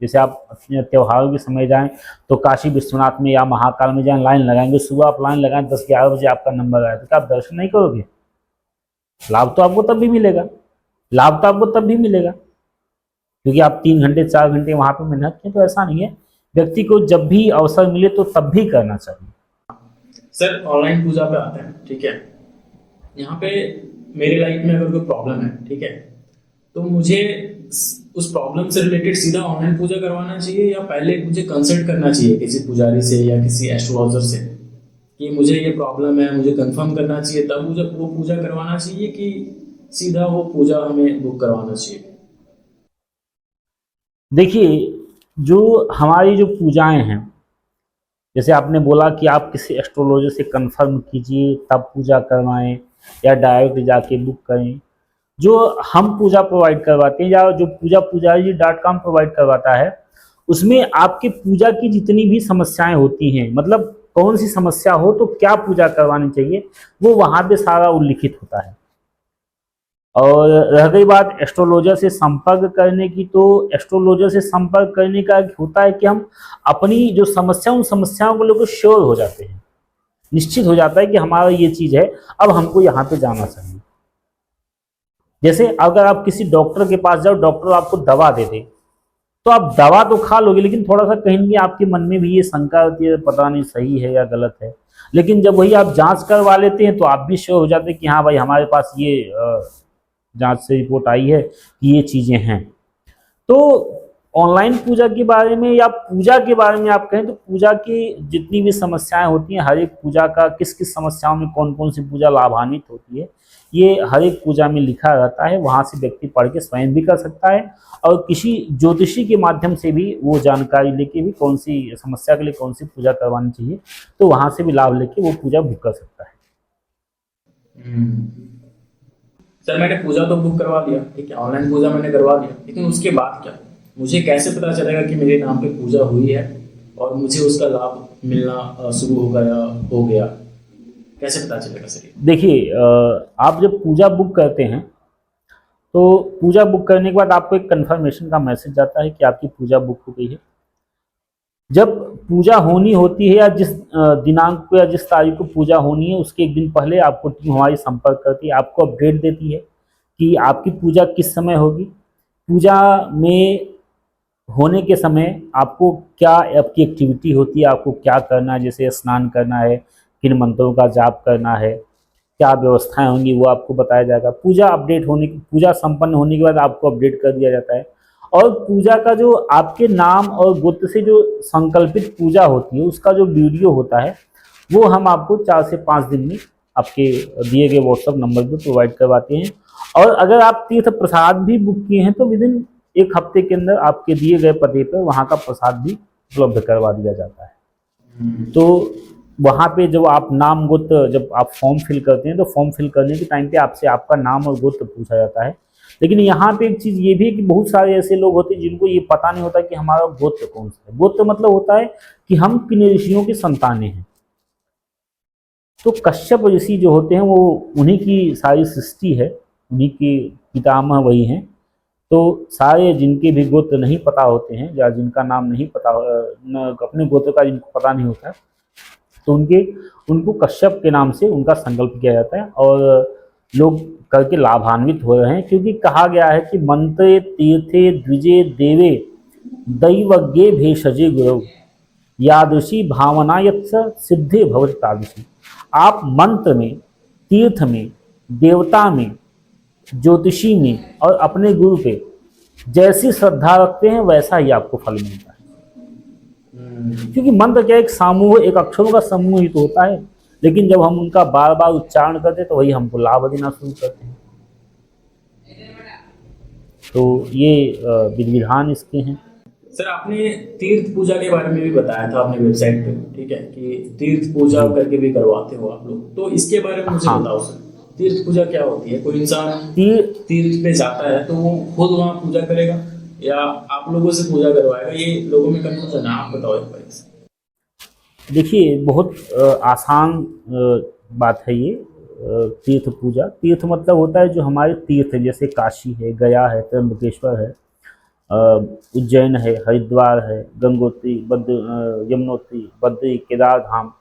जैसे आप अपने त्योहारों के समय जाएं तो काशी विश्वनाथ में या महाकाल में जाएं, लाइन लगाएंगे, सुबह आप लाइन लगाएं, 10-11 बजे आपका नंबर आया तो क्या आप दर्शन नहीं करोगे? लाभ तो आपको तब भी मिलेगा, लाभ तो आपको तब भी मिलेगा, क्योंकि आप 3 घंटे 4 घंटे वहां पर मेहनत किए। तो ऐसा नहीं है, व्यक्ति को जब भी अवसर मिले तो तब भी करना चाहिए। सर ऑनलाइन पूजा पे आते हैं, ठीक है। यहाँ पे मेरे लाइफ में अगर कोई प्रॉब्लम है, ठीक है, तो मुझे उस प्रॉब्लम से रिलेटेड सीधा ऑनलाइन पूजा करवाना चाहिए या पहले मुझे कंसल्ट करना चाहिए किसी पुजारी से या किसी एस्ट्रोलॉजर से कि मुझे ये प्रॉब्लम है, मुझे कंफर्म करना चाहिए तब मुझे वो पूजा करवाना चाहिए कि सीधा वो पूजा हमें बुक करवाना चाहिए? देखिए, जो हमारी जो पूजाएं हैं, जैसे आपने बोला कि आप किसी एस्ट्रोलॉजर से कंफर्म कीजिए तब पूजा करवाएं या डायरेक्ट जाके बुक करें। जो हम पूजा प्रोवाइड करवाते हैं या जो पूजा पुजारी.com प्रोवाइड करवाता है, उसमें आपकी पूजा की जितनी भी समस्याएं होती हैं, मतलब कौन सी समस्या हो तो क्या पूजा करवानी चाहिए, वो वहाँ पे सारा उल्लिखित होता है। और रह गई बात एस्ट्रोलॉजर से संपर्क करने की, तो एस्ट्रोलॉजर से संपर्क करने का होता है कि हम अपनी जो समस्या, उन समस्याओं को लेकर श्योर हो जाते हैं, निश्चित हो जाता है कि हमारा ये चीज़ है, अब हमको यहाँ पे जाना चाहिए। जैसे अगर आप किसी डॉक्टर के पास जाओ, डॉक्टर आपको दवा दे दे, तो आप दवा तो खा लोगे, लेकिन थोड़ा सा कहीं भी आपके मन में भी ये शंका होती है, पता नहीं सही है या गलत है। लेकिन जब वही आप जांच करवा लेते हैं तो आप भी श्योर हो जाते हैं कि हाँ भाई हमारे पास ये जांच से रिपोर्ट आई है कि ये चीज़ें हैं। तो ऑनलाइन पूजा के बारे में या पूजा के बारे में आप कहें तो पूजा की जितनी भी समस्याएं होती हैं, हर एक पूजा का किस किस समस्याओं में कौन कौन सी पूजा लाभान्वित होती है, ये हर एक पूजा में लिखा रहता है। वहाँ से व्यक्ति पढ़ के स्वयं भी कर सकता है और किसी ज्योतिषी के माध्यम से भी वो जानकारी लेके भी कौन सी समस्या के लिए कौन सी पूजा करवानी चाहिए, तो वहाँ से भी लाभ लेके वो पूजा बुक कर सकता है। सर मैंने पूजा तो बुक करवा दिया, ठीक है, ऑनलाइन पूजा मैंने करवा दिया, लेकिन उसके बाद क्या? मुझे कैसे पता चलेगा कि मेरे नाम पे पूजा हुई है और मुझे उसका लाभ मिलना शुरू होगा या हो गया? कैसे पता चलेगा सर ये? देखिए, आप जब पूजा बुक करते हैं तो पूजा बुक करने के बाद आपको एक कंफर्मेशन का मैसेज जाता है कि आपकी पूजा बुक हो गई है। जब पूजा होनी होती है या जिस दिनांक को या जिस तारीख को पूजा होनी है उसके एक दिन पहले आपको टीम हमारी संपर्क करती है, आपको अपडेट देती है कि आपकी पूजा किस समय होगी। पूजा में होने के समय आपको क्या आपकी एक्टिविटी होती है, आपको क्या करना है, जैसे स्नान करना है, किन मंत्रों का जाप करना है, क्या व्यवस्थाएं होंगी वो आपको बताया जाएगा। पूजा संपन्न होने के बाद आपको अपडेट कर दिया जाता है। और पूजा का जो आपके नाम और गोत्र से जो संकल्पित पूजा होती है उसका जो वीडियो होता है वो हम आपको 4 से 5 दिन में आपके दिए गए व्हाट्सएप नंबर पर प्रोवाइड करवाते हैं। और अगर आप तीर्थ प्रसाद भी बुक किए हैं तो विद इन 1 हफ्ते के अंदर आपके दिए गए पते पर वहाँ का प्रसाद भी उपलब्ध करवा दिया जाता है। तो वहाँ पे जब आप नाम गोत्र जब आप फॉर्म फिल करते हैं तो फॉर्म फिल करने के टाइम पे आपसे आपका नाम और गोत्र पूछा जाता है। लेकिन यहाँ पे एक चीज़ ये भी है कि बहुत सारे ऐसे लोग होते हैं जिनको ये पता नहीं होता कि हमारा गोत्र कौन सा है। गोत्र मतलब होता है कि हम किन ऋषियों की संतानें हैं। तो कश्यप ऋषि जो होते हैं वो उन्हीं की सारी सृष्टि है, उन्हीं के पितामह वही हैं। तो सारे जिनके भी गोत्र नहीं पता होते हैं या जिनका नाम नहीं पता अपने गोत्र का जिनको पता नहीं होता तो उनको कश्यप के नाम से उनका संकल्प किया जाता है और लोग करके लाभान्वित हो रहे हैं। क्योंकि कहा गया है कि मंत्रे तीर्थे द्विजे देवे दैवज्ञे भेषजे गुरु यादृशी भावना यत्स सिद्धे भवति तादृशी। आप मंत्र में, तीर्थ में, देवता में, ज्योतिषी में और अपने गुरु पे जैसी श्रद्धा रखते हैं वैसा ही आपको फल मिलता है। क्योंकि मंत्र क्या एक समूह, एक अक्षरों का समूह ही तो होता है, लेकिन जब हम उनका बार बार उच्चारण करते हैं तो वही हमको लाभ देना शुरू करते हैं। तो ये विधि विधान इसके हैं। सर आपने तीर्थ पूजा के बारे में भी बताया था अपने वेबसाइट पे, ठीक है, कि तीर्थ पूजा करके भी करवाते हो आप लोग, तो इसके बारे में मुझे बताओ सर। तीर्थ पूजा क्या होती है? कोई इंसान तीर्थ पे जाता है तो वो खुद वहाँ पूजा करेगा या आप लोगों से पूजा करवाएगा? ये लोगों में कंफ्यूजन है, आप बताओ एक बार। देखिए बहुत आसान बात है ये। तीर्थ पूजा, तीर्थ मतलब होता है जो हमारे तीर्थ है, जैसे काशी है, गया है, त्र्यंबकेश्वर है, उज्जैन है, हरिद्वार है, गंगोत्री, यमुनोत्री, बद्री, केदार धाम,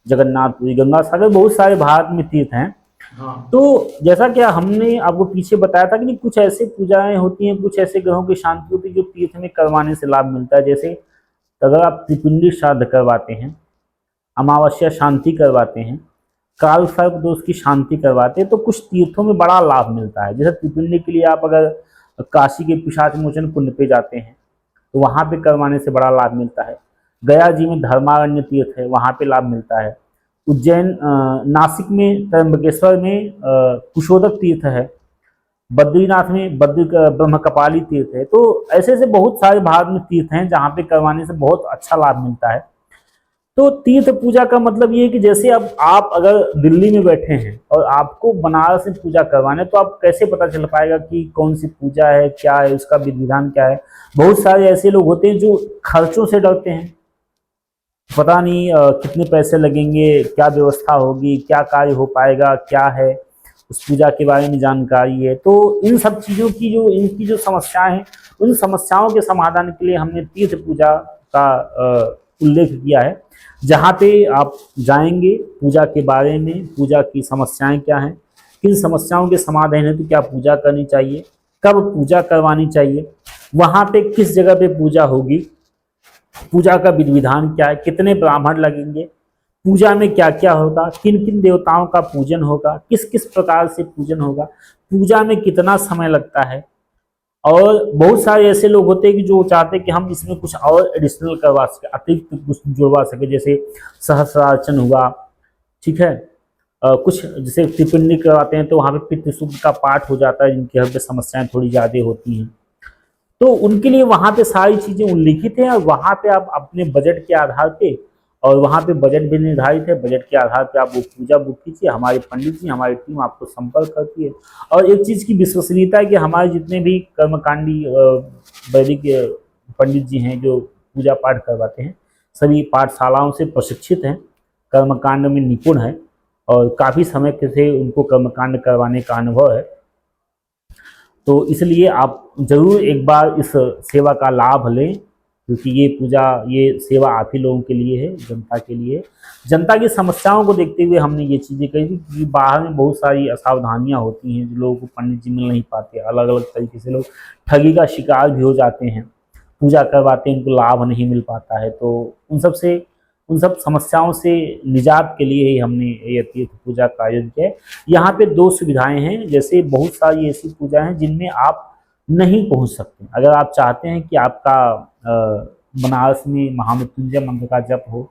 जगन्नाथपुरी, गंगा सागर, बहुत सारे भारत में तीर्थ हैं। हाँ। तो जैसा कि हमने आपको पीछे बताया था कि कुछ ऐसे पूजाएं होती हैं, कुछ ऐसे ग्रहों की शांति होती है जो तीर्थ में करवाने से लाभ मिलता है। जैसे अगर आप त्रिपिंडी श्राद्ध करवाते हैं, अमावस्या शांति करवाते हैं, काल सर्प दोष की शांति करवाते हैं तो कुछ तीर्थों में बड़ा लाभ मिलता है। जैसे त्रिपिंडी के लिए आप अगर काशी के पिशाच मोचन कुंड पे जाते हैं तो वहाँ पे करवाने से बड़ा लाभ मिलता है। गया जी में धर्मारण्य तीर्थ है, वहाँ पे लाभ मिलता है। उज्जैन नासिक में त्र्यंबकेश्वर में कुशोदक तीर्थ है। बद्रीनाथ में ब्रह्म कपाली तीर्थ है। तो ऐसे ऐसे बहुत सारे भारत में तीर्थ हैं जहाँ पे करवाने से बहुत अच्छा लाभ मिलता है। तो तीर्थ पूजा का मतलब ये है कि जैसे अब आप अगर दिल्ली में बैठे हैं और आपको बनारस में पूजा करवाने, तो आप कैसे पता चल पाएगा कि कौन सी पूजा है, क्या है, उसका विधि विधान क्या है। बहुत सारे ऐसे लोग होते हैं जो खर्चों से डरते हैं, पता नहीं कितने पैसे लगेंगे, क्या व्यवस्था होगी, क्या कार्य हो पाएगा, क्या है उस पूजा के बारे में जानकारी है। तो इन सब चीज़ों की जो इनकी जो समस्याएं हैं, उन समस्याओं के समाधान के लिए हमने तीर्थ पूजा का उल्लेख किया है, जहाँ पे आप जाएंगे, पूजा के बारे में, पूजा की समस्याएं क्या हैं, किन समस्याओं के समाधान हेतु क्या पूजा करनी चाहिए, कब पूजा करवानी चाहिए, वहाँ पे किस जगह पे पूजा होगी, पूजा का विधि विधान क्या है, कितने ब्राह्मण लगेंगे, पूजा में क्या क्या होगा, किन किन देवताओं का पूजन होगा, किस किस प्रकार से पूजन होगा, पूजा में कितना समय लगता है। और बहुत सारे ऐसे लोग होते हैं कि जो चाहते हैं कि हम इसमें कुछ और एडिशनल करवा सके, अतिरिक्त कुछ जुड़वा सके, जैसे सहस्रार्चन हुआ, ठीक है। कुछ जैसे त्रिपिंडी करवाते हैं तो वहाँ पे पितृसूक्त का पाठ हो जाता है, जिनके घर पे समस्याएं थोड़ी ज़्यादा होती हैं, तो उनके लिए वहाँ पे सारी चीज़ें उल्लिखित हैं। और वहाँ पे आप अपने बजट के आधार पे, और वहाँ पे बजट भी निर्धारित है, बजट के आधार पे आप वो पूजा बुक कीजिए, हमारे पंडित जी, हमारी टीम आपको संपर्क करती है। और एक चीज़ की विश्वसनीयता है कि हमारे जितने भी कर्मकांडी वैदिक पंडित जी हैं जो पूजा पाठ करवाते हैं, सभी पाठशालाओं से प्रशिक्षित हैं, कर्मकांड में निपुण हैं और काफ़ी समय से उनको कर्मकांड करवाने का अनुभव है। तो इसलिए आप ज़रूर एक बार इस सेवा का लाभ लें क्योंकि ये पूजा, ये सेवा आप ही लोगों के लिए है, जनता के लिए है। जनता की समस्याओं को देखते हुए हमने ये चीज़ें कही थी, क्योंकि बाहर में बहुत सारी असावधानियाँ होती हैं, जो लोगों को पंडित जी मिल नहीं पाते, अलग अलग तरीके से लोग ठगी का शिकार भी हो जाते हैं, पूजा करवाते हैं, उनको लाभ नहीं मिल पाता है। तो उन सब समस्याओं से निजात के लिए ही हमने ये तीर्थ पूजा का आयोजन किया है। यहाँ पे दो सुविधाएं हैं, जैसे बहुत सारी ऐसी पूजा हैं जिनमें आप नहीं पहुंच सकते। अगर आप चाहते हैं कि आपका बनारस में महामृत्युंजय मंत्र का जप हो,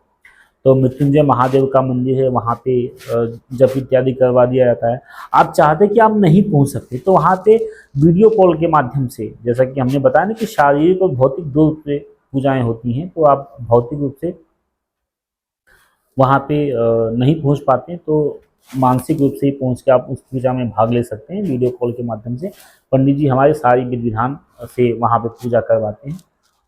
तो मृत्युंजय महादेव का मंदिर है, वहाँ पे जप इत्यादि करवा दिया जाता है। आप चाहते कि आप नहीं पहुँच सकते, तो वहाँ पे वीडियो कॉल के माध्यम से, जैसा कि हमने बताया ना कि शारीरिक और भौतिक दो रूप से पूजाएं होती हैं, तो आप भौतिक रूप से वहाँ पे नहीं पहुँच पाते, तो मानसिक रूप से ही पहुँच के आप उस पूजा में भाग ले सकते हैं। वीडियो कॉल के माध्यम से पंडित जी हमारे सारी विधि विधान से वहाँ पे पूजा करवाते हैं,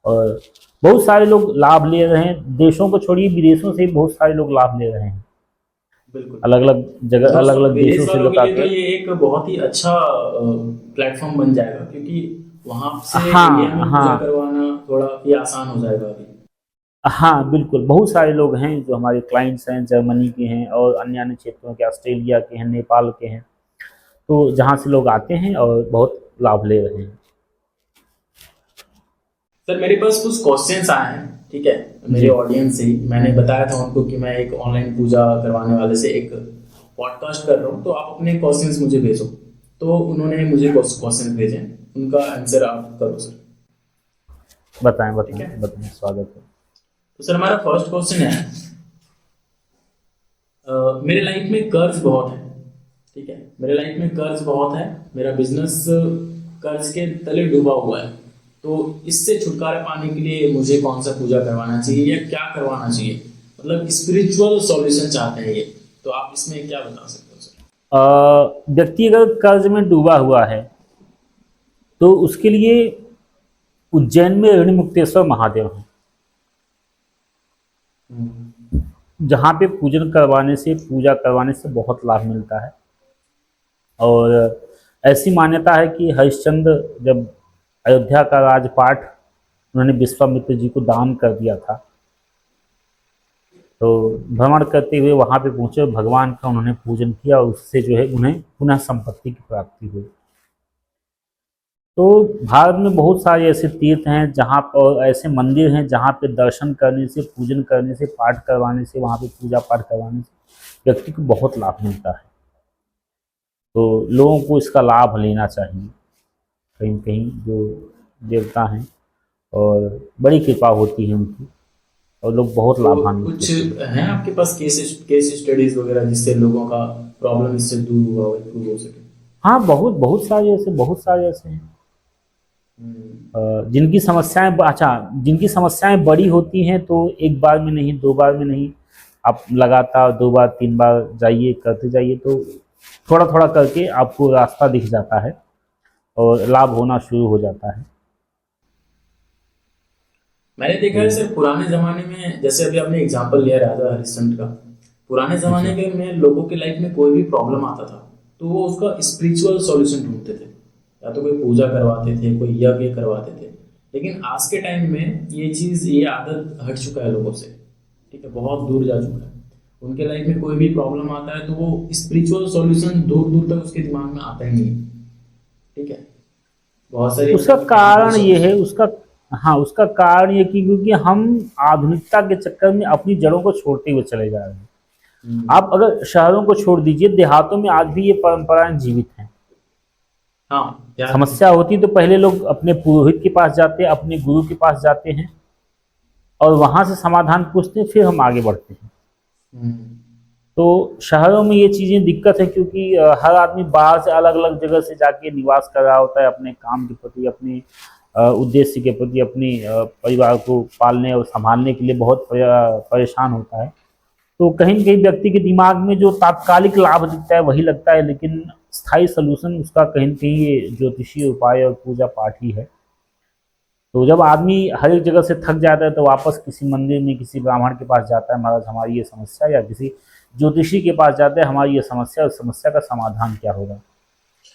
और बहुत सारे लोग लाभ ले रहे हैं। देशों को छोड़िए, विदेशों से भी बहुत सारे लोग लाभ ले रहे हैं। बिल्कुल। अलग अलग जगह, अलग अलग विदेश देशों से वालों लोग के लिए आते तो हैं। ये एक बहुत ही अच्छा प्लेटफॉर्म बन जाएगा, क्योंकि वहां से इंडिया हाँ में पूजा हाँ करवाना थोड़ा ये आसान हो जाएगा अभी। हाँ, बिल्कुल। बहुत सारे लोग हैं जो हमारे क्लाइंट्स हैं, जर्मनी के हैं और अन्य अन्य क्षेत्रों के, ऑस्ट्रेलिया के हैं, नेपाल के हैं, तो जहाँ से लोग आते हैं और बहुत लाभ ले रहे हैं। सर मेरे पास कुछ क्वेश्चंस आए हैं, ठीक है, मेरे जी ऑडियंस से ही। मैंने बताया था उनको कि मैं एक ऑनलाइन पूजा करवाने वाले से एक पॉडकास्ट कर रहा हूँ, तो आप अपने क्वेश्चंस मुझे भेजो। तो उन्होंने मुझे क्वेश्चन भेजे हैं, उनका आंसर आप करो सर। बताएं ठीक है, बताएं बताएं, स्वागत है। तो सर हमारा फर्स्ट क्वेश्चन है, मेरे लाइफ में कर्ज बहुत है, ठीक है, मेरे लाइफ में कर्ज बहुत है, मेरा बिजनेस कर्ज के तले डूबा हुआ है, तो इससे छुटकारा पाने के लिए मुझे कौन सा पूजा करवाना चाहिए या क्या करवाना चाहिए? मतलब स्पिरिचुअल सॉल्यूशन चाहते हैं ये, तो आप इसमें क्या बता सकते हो सर? व्यक्ति अगर कर्ज में डूबा हुआ है, तो उसके लिए उज्जैन में ऋण मुक्तेश्वर महादेव हैं, जहाँ पे पूजा करवाने से बहुत लाभ मिलता है। और ऐसी मान्यता है कि हरिश्चंद्र जब अयोध्या का राजपाट उन्होंने विश्वामित्र जी को दान कर दिया था, तो भ्रमण करते हुए वहाँ पे पहुँचे, भगवान का उन्होंने पूजन किया और उससे जो है उन्हें पुनः संपत्ति की प्राप्ति हुई। तो भारत में बहुत सारे ऐसे तीर्थ हैं जहाँ पर, ऐसे मंदिर हैं जहाँ पे दर्शन करने से, पूजन करने से, पाठ करवाने से, वहाँ पे पूजा पाठ करवाने से व्यक्ति को बहुत लाभ मिलता है। तो लोगों को इसका लाभ लेना चाहिए। कहीं न कहीं जो देवता हैं और बड़ी कृपा होती है उनकी, और लोग बहुत तो लाभान्वित कुछ होते हैं। हैं आपके पास केस स्टडीज वगैरह जिससे लोगों का प्रॉब्लम इससे दूर हुआ हो, improve हो सके? हाँ, बहुत सारे ऐसे हैं जिनकी समस्याएं बड़ी होती हैं, तो एक बार में नहीं, दो बार में नहीं, आप लगातार 2 बार 3 बार जाइए, करते जाइए, तो थोड़ा थोड़ा करके आपको रास्ता दिख जाता है और लाभ होना शुरू हो जाता है। मैंने देखा है जी सर पुराने जमाने में, जैसे अभी आपने एग्जांपल लिया राजा हरिश्चंद्र का, पुराने जमाने जी में लोगों की लाइफ में कोई भी प्रॉब्लम आता था तो वो उसका स्पिरिचुअल सॉल्यूशन ढूंढते थे, या तो कोई पूजा करवाते थे, कोई यज्ञ करवाते थे। लेकिन आज के टाइम में ये आदत हट चुका है लोगों से, ठीक है, बहुत दूर जा चुका है। उनके लाइफ में कोई भी प्रॉब्लम आता है तो वो स्पिरिचुअल सॉल्यूशन दूर दूर तक उसके दिमाग में आता ही नहीं है, ठीक है। बहुत सारी उसका केमिकल कारण ये है, सॉल्यूशन। उसका हाँ, उसका कारण ये कि क्योंकि हम आधुनिकता के चक्कर में अपनी जड़ों को छोड़ते हुए चले जा रहे हैं। आप अगर शहरों को छोड़ दीजिए, देहातों में आज भी ये परंपराएं जीवित हैं। हाँ यार। समस्या होती तो पहले लोग अपने पुरोहित के पास जाते, अपने गुरु के पास जाते हैं और वहां से समाधान पूछते हैं, फिर हम आगे बढ़ते हैं। हम्म, तो शहरों में ये चीज़ें दिक्कत है, क्योंकि हर आदमी बाहर से अलग अलग जगह से जाके निवास कर रहा होता है, अपने काम के प्रति, अपने उद्देश्य के प्रति, अपने परिवार को पालने और संभालने के लिए बहुत परेशान होता है। तो कहीं न कहीं व्यक्ति के दिमाग में जो तात्कालिक लाभ दिखता है वही लगता है, लेकिन स्थायी सॉल्यूशन उसका कहीं न कहीं ये ज्योतिषीय उपाय और पूजा पाठ ही है। तो जब आदमी हर एक जगह से थक जाता है, तो वापस किसी मंदिर में किसी ब्राह्मण के पास जाता है, महाराज हमारी ये समस्या, या किसी ज्योतिषी के पास जाता है, हमारी ये समस्या, उस समस्या का समाधान क्या होगा।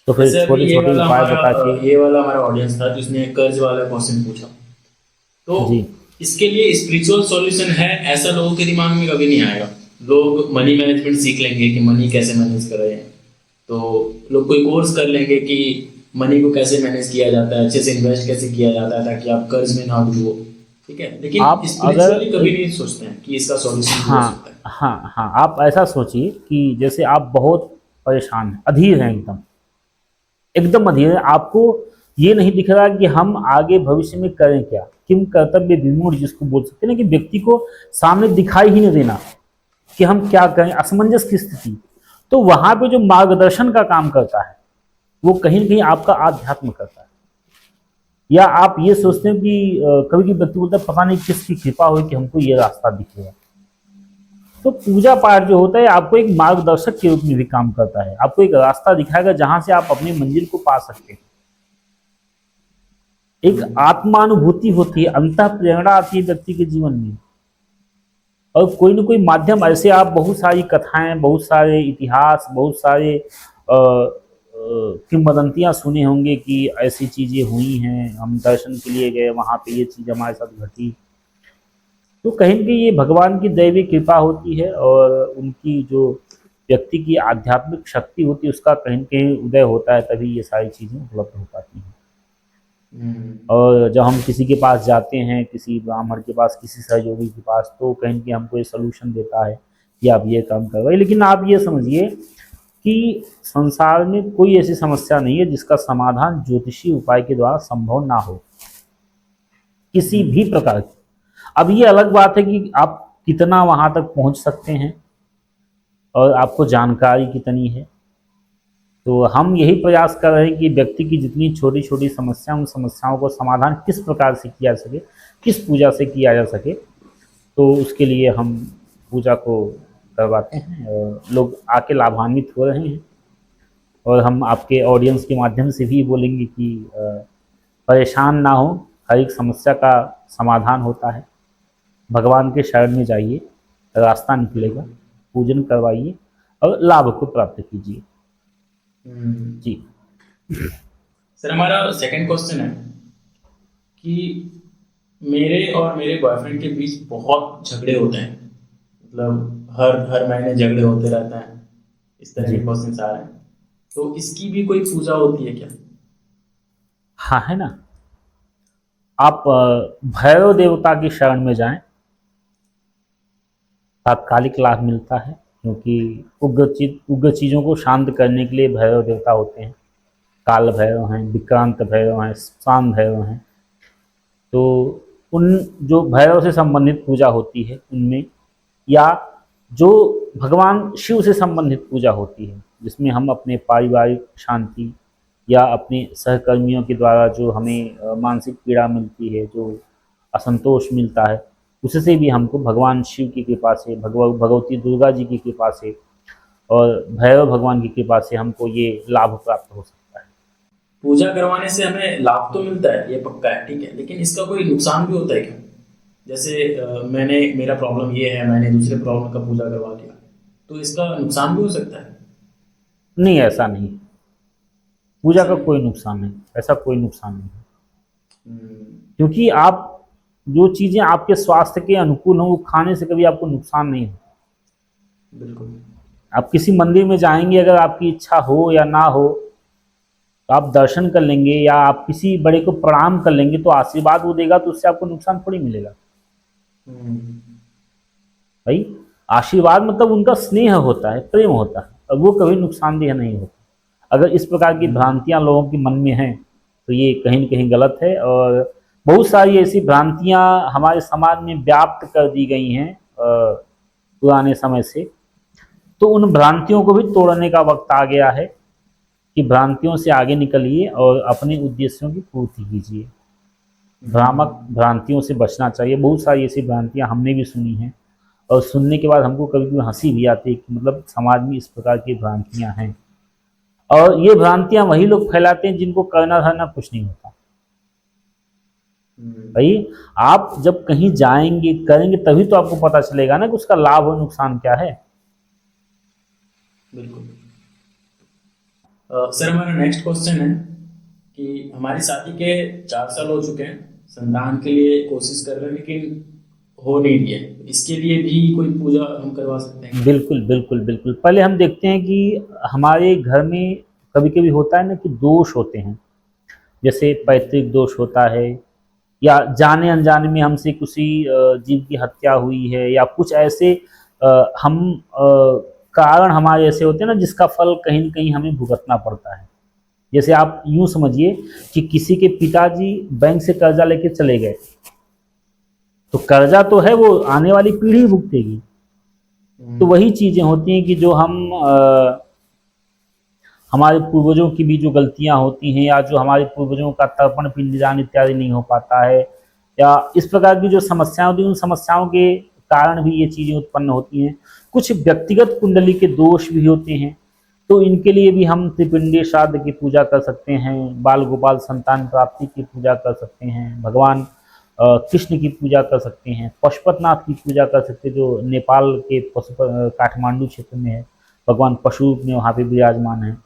तो फिर जैसे अभी छोटे ये छोटे वाला उपाय बता के। ये वाला हमारा ऑडियंस था जिसने कर्ज वाला क्वेश्चन पूछा, तो जी इसके लिए स्पिरिचुअल सॉल्यूशन है ऐसा लोगों के दिमाग में कभी नहीं आएगा। लोग मनी मैनेजमेंट सीख लेंगे कि मनी कैसे मैनेज कर रहे हैं, तो लोग कोई कोर्स कर लेंगे कि मनी को कैसे मैनेज किया जाता है, अच्छे से इन्वेस्ट कैसे किया जाता है ताकि आप कर्ज में ना डूबो। ठीक है, लेकिन आप अगर स्पिरिचुअली कभी नहीं सोचते हैं कि इसका सॉल्यूशन भी हो सकता हाँ है। हाँ हाँ, आप ऐसा सोचिए कि जैसे आप बहुत परेशान हैं, अधीर हैं, एकदम एकदम अधीर हैं, आपको ये नहीं दिख रहा कि हम आगे भविष्य में करें क्या, किम कर्तव्य विमूढ़ जिसको बोल सकते हैं ना, कि व्यक्ति को सामने दिखाई ही नहीं देना कि हम क्या करें, असमंजस की स्थिति। तो वहां पे जो मार्गदर्शन का काम करता है वो कहीं ना कहीं आपका आध्यात्म करता है। या आप ये सोचते हैं कि कभी कभी व्यक्ति बोलता है पता नहीं किसकी कृपा हुई कि हमको ये रास्ता दिखेगा। तो पूजा पाठ जो होता है आपको एक मार्गदर्शक के रूप में भी काम करता है, आपको एक रास्ता दिखाएगा जहां से आप अपनी मंजिल को पा सकते हैं। एक आत्मानुभूति होती है, अंतः प्रेरणा आती है व्यक्ति के जीवन में। और कोई ना कोई माध्यम ऐसे, आप बहुत सारी कथाएं, बहुत सारे इतिहास, बहुत सारे किंवदंतियां सुने होंगे कि ऐसी चीजें हुई हैं, हम दर्शन के लिए गए, वहां पे ये चीज हमारे साथ घटी। तो कहीं न कहीं ये भगवान की दैवीय कृपा होती है और उनकी जो व्यक्ति की आध्यात्मिक शक्ति होती है उसका कहीं न कहीं उदय होता है, तभी ये सारी चीज़ें उपलब्ध हो पाती हैं। और जब हम किसी के पास जाते हैं, किसी ब्राह्मण के पास, किसी सहयोगी के पास, तो कहीं न कहीं हमको ये सॉल्यूशन देता है कि आप ये काम करवाइए। लेकिन आप ये समझिए कि संसार में कोई ऐसी समस्या नहीं है जिसका समाधान ज्योतिषीय उपाय के द्वारा संभव ना हो, किसी भी प्रकार की। अब ये अलग बात है कि आप कितना वहां तक पहुंच सकते हैं और आपको जानकारी कितनी है। तो हम यही प्रयास कर रहे हैं कि व्यक्ति की जितनी छोटी छोटी समस्या, उन समस्याओं को समाधान किस प्रकार से किया जा सके, किस पूजा से किया जा सके, तो उसके लिए हम पूजा को करवाते हैं और लोग आके लाभान्वित हो रहे हैं। और हम आपके ऑडियंस के माध्यम से भी बोलेंगे कि परेशान ना हो, हर एक समस्या का समाधान होता है। भगवान के शरण में जाइए, रास्ता निकलेगा, पूजन करवाइए और लाभ को प्राप्त कीजिए। जी। सर, हमारा सेकंड क्वेश्चन है कि मेरे और मेरे बॉयफ्रेंड के बीच बहुत झगड़े होते हैं, मतलब हर हर महीने झगड़े होते रहते हैं, इस तरह जी। के क्वेश्चन आ रहे हैं। तो इसकी भी कोई पूजा होती है क्या? हाँ, है ना। आप भैरव देवता की शरण में जाएं, तात्कालिक लाभ मिलता है, क्योंकि उग्र चीज़ों को शांत करने के लिए भैरव देवता होते हैं। काल भैरव हैं, विक्रांत भैरव हैं, शाम भैरव हैं। तो उन जो भैरव से संबंधित पूजा होती है उनमें, या जो भगवान शिव से संबंधित पूजा होती है जिसमें हम अपने पारिवारिक शांति या अपने सहकर्मियों के द्वारा जो हमें मानसिक पीड़ा मिलती है, जो असंतोष मिलता है, उससे भी हमको भगवान शिव की कृपा से, भगवती दुर्गा जी की कृपा से और भैरव भगवान की कृपा से हमको ये लाभ प्राप्त हो सकता है। पूजा करवाने से हमें लाभ तो मिलता है, ये पक्का है, ठीक है, लेकिन इसका कोई नुकसान भी होता है क्या? जैसे मैंने, मेरा प्रॉब्लम ये है, मैंने दूसरे प्रॉब्लम का पूजा करवा दिया, तो इसका नुकसान भी हो सकता है? नहीं, ऐसा नहीं, पूजा ऐसा का नहीं। कोई नुकसान नहीं, ऐसा कोई नुकसान नहीं है। हम्म, क्योंकि आप जो चीज़ें आपके स्वास्थ्य के अनुकूल हों वो खाने से कभी आपको नुकसान नहीं हो। बिल्कुल। आप किसी मंदिर में जाएंगे, अगर आपकी इच्छा हो या ना हो, तो आप दर्शन कर लेंगे या आप किसी बड़े को प्रणाम कर लेंगे तो आशीर्वाद वो देगा, तो उससे आपको नुकसान थोड़ी मिलेगा हम्म, भाई। आशीर्वाद मतलब उनका स्नेह होता है, प्रेम होता है, और वो कभी नुकसानदेह नहीं होता। अगर इस प्रकार की हम्म, भ्रांतियां लोगों के मन में हैं तो ये कहीं न कहीं गलत है। और बहुत सारी ऐसी भ्रांतियां हमारे समाज में व्याप्त कर दी गई हैं पुराने समय से। तो उन भ्रांतियों को भी तोड़ने का वक्त आ गया है कि भ्रांतियों से आगे निकलिए और अपने उद्देश्यों की पूर्ति कीजिए। भ्रामक हम्म, भ्रांतियों से बचना चाहिए। बहुत सारी ऐसी भ्रांतियां हमने भी सुनी हैं और सुनने के बाद हमको कभी कभी हंसी भी आती है कि मतलब समाज में इस प्रकार की भ्रांतियां हैं। और ये भ्रांतियां वही लोग फैलाते हैं जिनको करना धरना कुछ नहीं होता हम्म, भाई। आप जब कहीं जाएंगे, करेंगे, तभी तो आपको पता चलेगा ना कि उसका लाभ और नुकसान क्या है। बिल्कुल। सर, हमारा नेक्स्ट क्वेश्चन है कि हमारी शादी के 4 साल हो चुके हैं, संतान के लिए कोशिश कर रहे हैं लेकिन हो नहीं रही है, इसके लिए भी कोई पूजा हम करवा सकते हैं? बिल्कुल, बिल्कुल, बिल्कुल। पहले हम देखते हैं कि हमारे घर में कभी-कभी होता है ना कि दोष होते हैं, जैसे पैतृक दोष होता है या जाने-अनजाने में हमसे किसी जीव की हत्या हुई है या कुछ ऐसे हम कारण हमारे ऐसे होते हैं ना जिसका फल कहीं न कहीं हमें भुगतना पड़ता है। जैसे आप यूँ समझिए कि किसी के पिताजी बैंक से कर्ज़ा लेके चले गए, तो कर्ज़ा तो है वो आने वाली पीढ़ी भुगतेगी। तो वही चीज़ें होती हैं कि जो हम हमारे पूर्वजों की भी जो गलतियाँ होती हैं या जो हमारे पूर्वजों का तर्पण पिंडदान इत्यादि नहीं हो पाता है या इस प्रकार की जो समस्याएँ होती हैं, उन समस्याओं के कारण भी ये चीज़ें उत्पन्न होती हैं। कुछ व्यक्तिगत कुंडली के दोष भी होते हैं, तो इनके लिए भी हम त्रिपिंडी श्राद्ध की पूजा कर सकते हैं, बाल गोपाल संतान प्राप्ति की पूजा कर सकते हैं, भगवान कृष्ण की पूजा कर सकते हैं, पशुपतिनाथ की पूजा कर सकते हैं जो नेपाल के काठमांडू क्षेत्र में है, भगवान पशु रूप में वहाँ पे विराजमान है।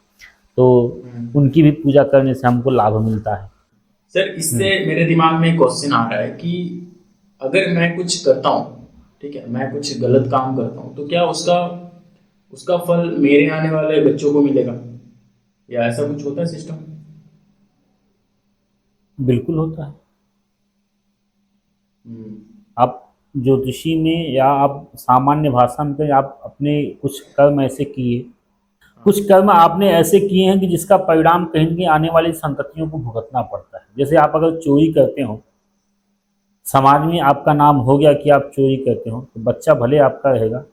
तो उनकी भी पूजा करने से हमको लाभ मिलता है। सर, इससे मेरे दिमाग में एक क्वेश्चन आ रहा है कि अगर मैं कुछ करता हूँ, ठीक है, मैं कुछ गलत काम करता हूँ, तो क्या उसका उसका फल मेरे आने वाले बच्चों को मिलेगा, या ऐसा कुछ होता है सिस्टम? बिल्कुल होता है। हम्म। आप ज्योतिषी में या आप सामान्य भाषा में कहें, आप अपने कुछ कर्म ऐसे किए, कुछ कर्म आपने ऐसे किए हैं कि जिसका परिणाम कहीं न कहीं आने वाली संततियों को भुगतना पड़ता है। जैसे आप अगर चोरी करते हो, समाज में आपका नाम हो गया कि आप चोरी करते हो, तो बच्चा भले आपका रहेगा,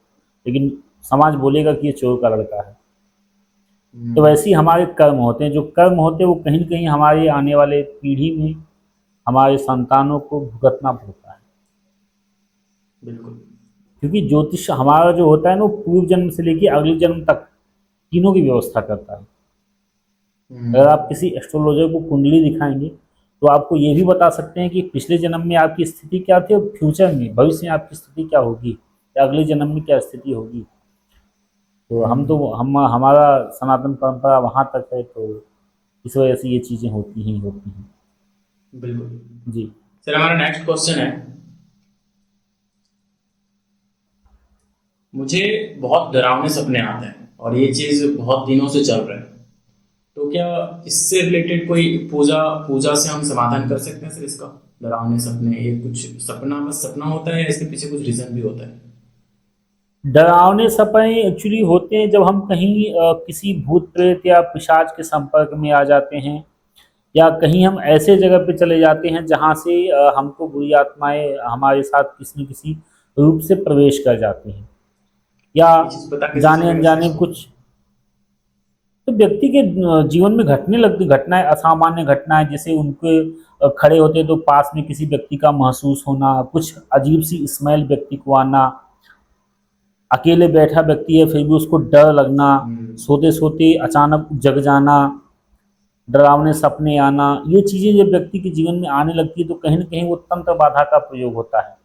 लेकिन समाज बोलेगा कि ये चोर का लड़का है। तो वैसे ही हमारे कर्म होते हैं, जो कर्म होते हैं वो कहीं न कहीं हमारे आने वाले पीढ़ी में हमारे संतानों को भुगतना पड़ता है। बिल्कुल। क्योंकि ज्योतिष हमारा जो होता है ना, वो पूर्व जन्म से लेके अगले जन्म तक तीनों की व्यवस्था करता है। अगर आप किसी एस्ट्रोलॉजर को कुंडली दिखाएंगे तो आपको ये भी बता सकते हैं कि पिछले जन्म में आपकी स्थिति क्या थी और फ्यूचर में भविष्य में आपकी स्थिति क्या होगी या अगले जन्म में क्या स्थिति होगी। तो हम हमारा सनातन परंपरा वहाँ तक है, तो इस वजह से ये चीज़ें होती ही होती हैं। बिल्कुल। जी। सर, हमारा नेक्स्ट क्वेश्चन है, मुझे बहुत डरावने सपने आते हैं और ये चीज़ बहुत दिनों से चल रहा है, तो क्या इससे रिलेटेड कोई पूजा पूजा से हम समाधान कर सकते हैं सर इसका? डरावने सपने, ये कुछ सपना बस सपना होता है या इसके पीछे कुछ रीजन भी होता है? डरावने सपने एक्चुअली होते हैं जब हम कहीं किसी भूत प्रेत या पिशाच के संपर्क में आ जाते हैं या कहीं हम ऐसे जगह पे चले जाते हैं जहाँ से हमको बुरी आत्माएं हमारे साथ किसी न किसी रूप से प्रवेश कर जाती हैं या ये चीज़ पता कैसे जाने चलेगा सर अनजाने इसको? कुछ तो व्यक्ति के जीवन में घटने लगती घटनाएं, असामान्य घटनाएं, जैसे उनके खड़े होते तो पास में किसी व्यक्ति का महसूस होना, कुछ अजीब सी स्मेल व्यक्ति को आना, अकेले बैठा व्यक्ति है फिर भी उसको डर लगना, सोते सोते अचानक जग जाना, डरावने सपने आना, ये चीज़ें जब व्यक्ति के जीवन में आने लगती है तो कहीं न कहीं वो तंत्र बाधा का प्रयोग होता है।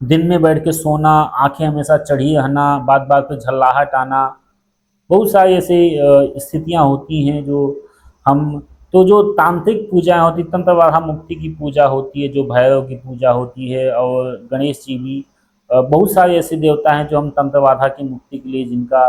दिन में बैठ के सोना, आँखें हमेशा चढ़ी रहना, बात-बात पे झल्लाहट आना, बहुत सारी ऐसी स्थितियाँ होती हैं जो हम तो जो तांत्रिक पूजाएँ होती हैं, तंत्र बाधा मुक्ति की पूजा होती है, जो भैरव की पूजा होती है और गणेश जी भी बहुत सारे ऐसे देवता हैं जो हम तंत्र बाधा की मुक्ति के लिए जिनका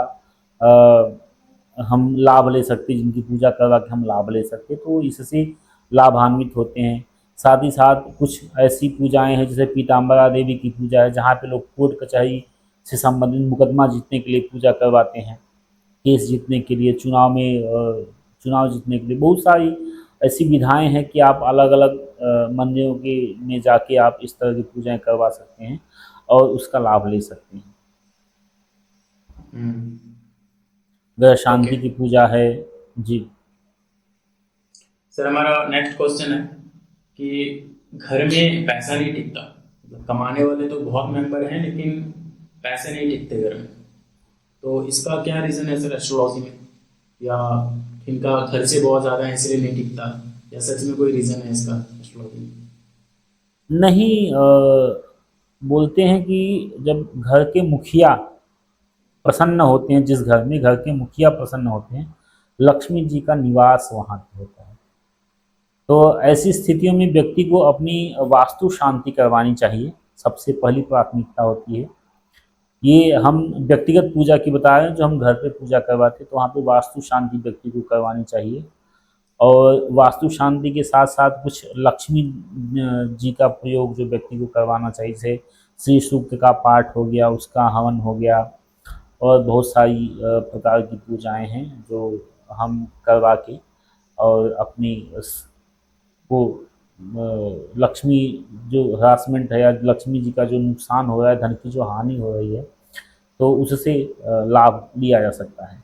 हम लाभ ले सकते हैं, जिनकी पूजा करवा के हम लाभ ले सकते हैं, तो इससे लाभान्वित होते हैं। साथ ही साथ कुछ ऐसी पूजाएँ हैं जैसे पीताम्बरा देवी की पूजा है, जहाँ पे लोग कोर्ट कचहरी से संबंधित मुकदमा जीतने के लिए पूजा करवाते हैं, केस जीतने के लिए, चुनाव में चुनाव जीतने के लिए। बहुत सारी ऐसी विधाएँ हैं कि आप अलग-अलग मंदिरों के में जाके आप इस तरह की पूजाएँ करवा सकते हैं और उसका लाभ ले सकते हैं। ग्रह ओके शांति की पूजा है। जी। सर, हमारा नेक्स्ट क्वेश्चन है कि घर में पैसा नहीं टिकता, मतलब कमाने वाले तो बहुत मेंबर हैं लेकिन पैसे नहीं टिकते घर में, तो इसका क्या रीज़न है सर एस्ट्रोलॉजी में? या इनका खर्चे बहुत ज़्यादा है इसलिए नहीं टिकता, या सच में कोई रीज़न है इसका एस्ट्रोलॉजी में? नहीं, बोलते हैं कि जब घर के मुखिया प्रसन्न होते हैं, जिस घर में घर के मुखिया प्रसन्न होते हैं, लक्ष्मी जी का निवास वहाँ पे होता है। तो ऐसी स्थितियों में व्यक्ति को अपनी वास्तु शांति करवानी चाहिए, सबसे पहली प्राथमिकता होती है। ये हम व्यक्तिगत पूजा की बता रहे हैं, जो हम घर पे पूजा करवाते हैं, तो वहाँ पे वास्तु शांति व्यक्ति को करवानी चाहिए। और वास्तु शांति के साथ साथ कुछ लक्ष्मी जी का प्रयोग जो व्यक्ति को करवाना चाहिए, जैसे श्री सूक्त का पाठ हो गया, उसका हवन हो गया, और बहुत सारी प्रकार की पूजाएं हैं जो हम करवा के और अपनी को लक्ष्मी जो हरासमेंट है या लक्ष्मी जी का जो नुकसान हो रहा है, धन की जो हानि हो रही है, तो उससे लाभ लिया जा सकता है।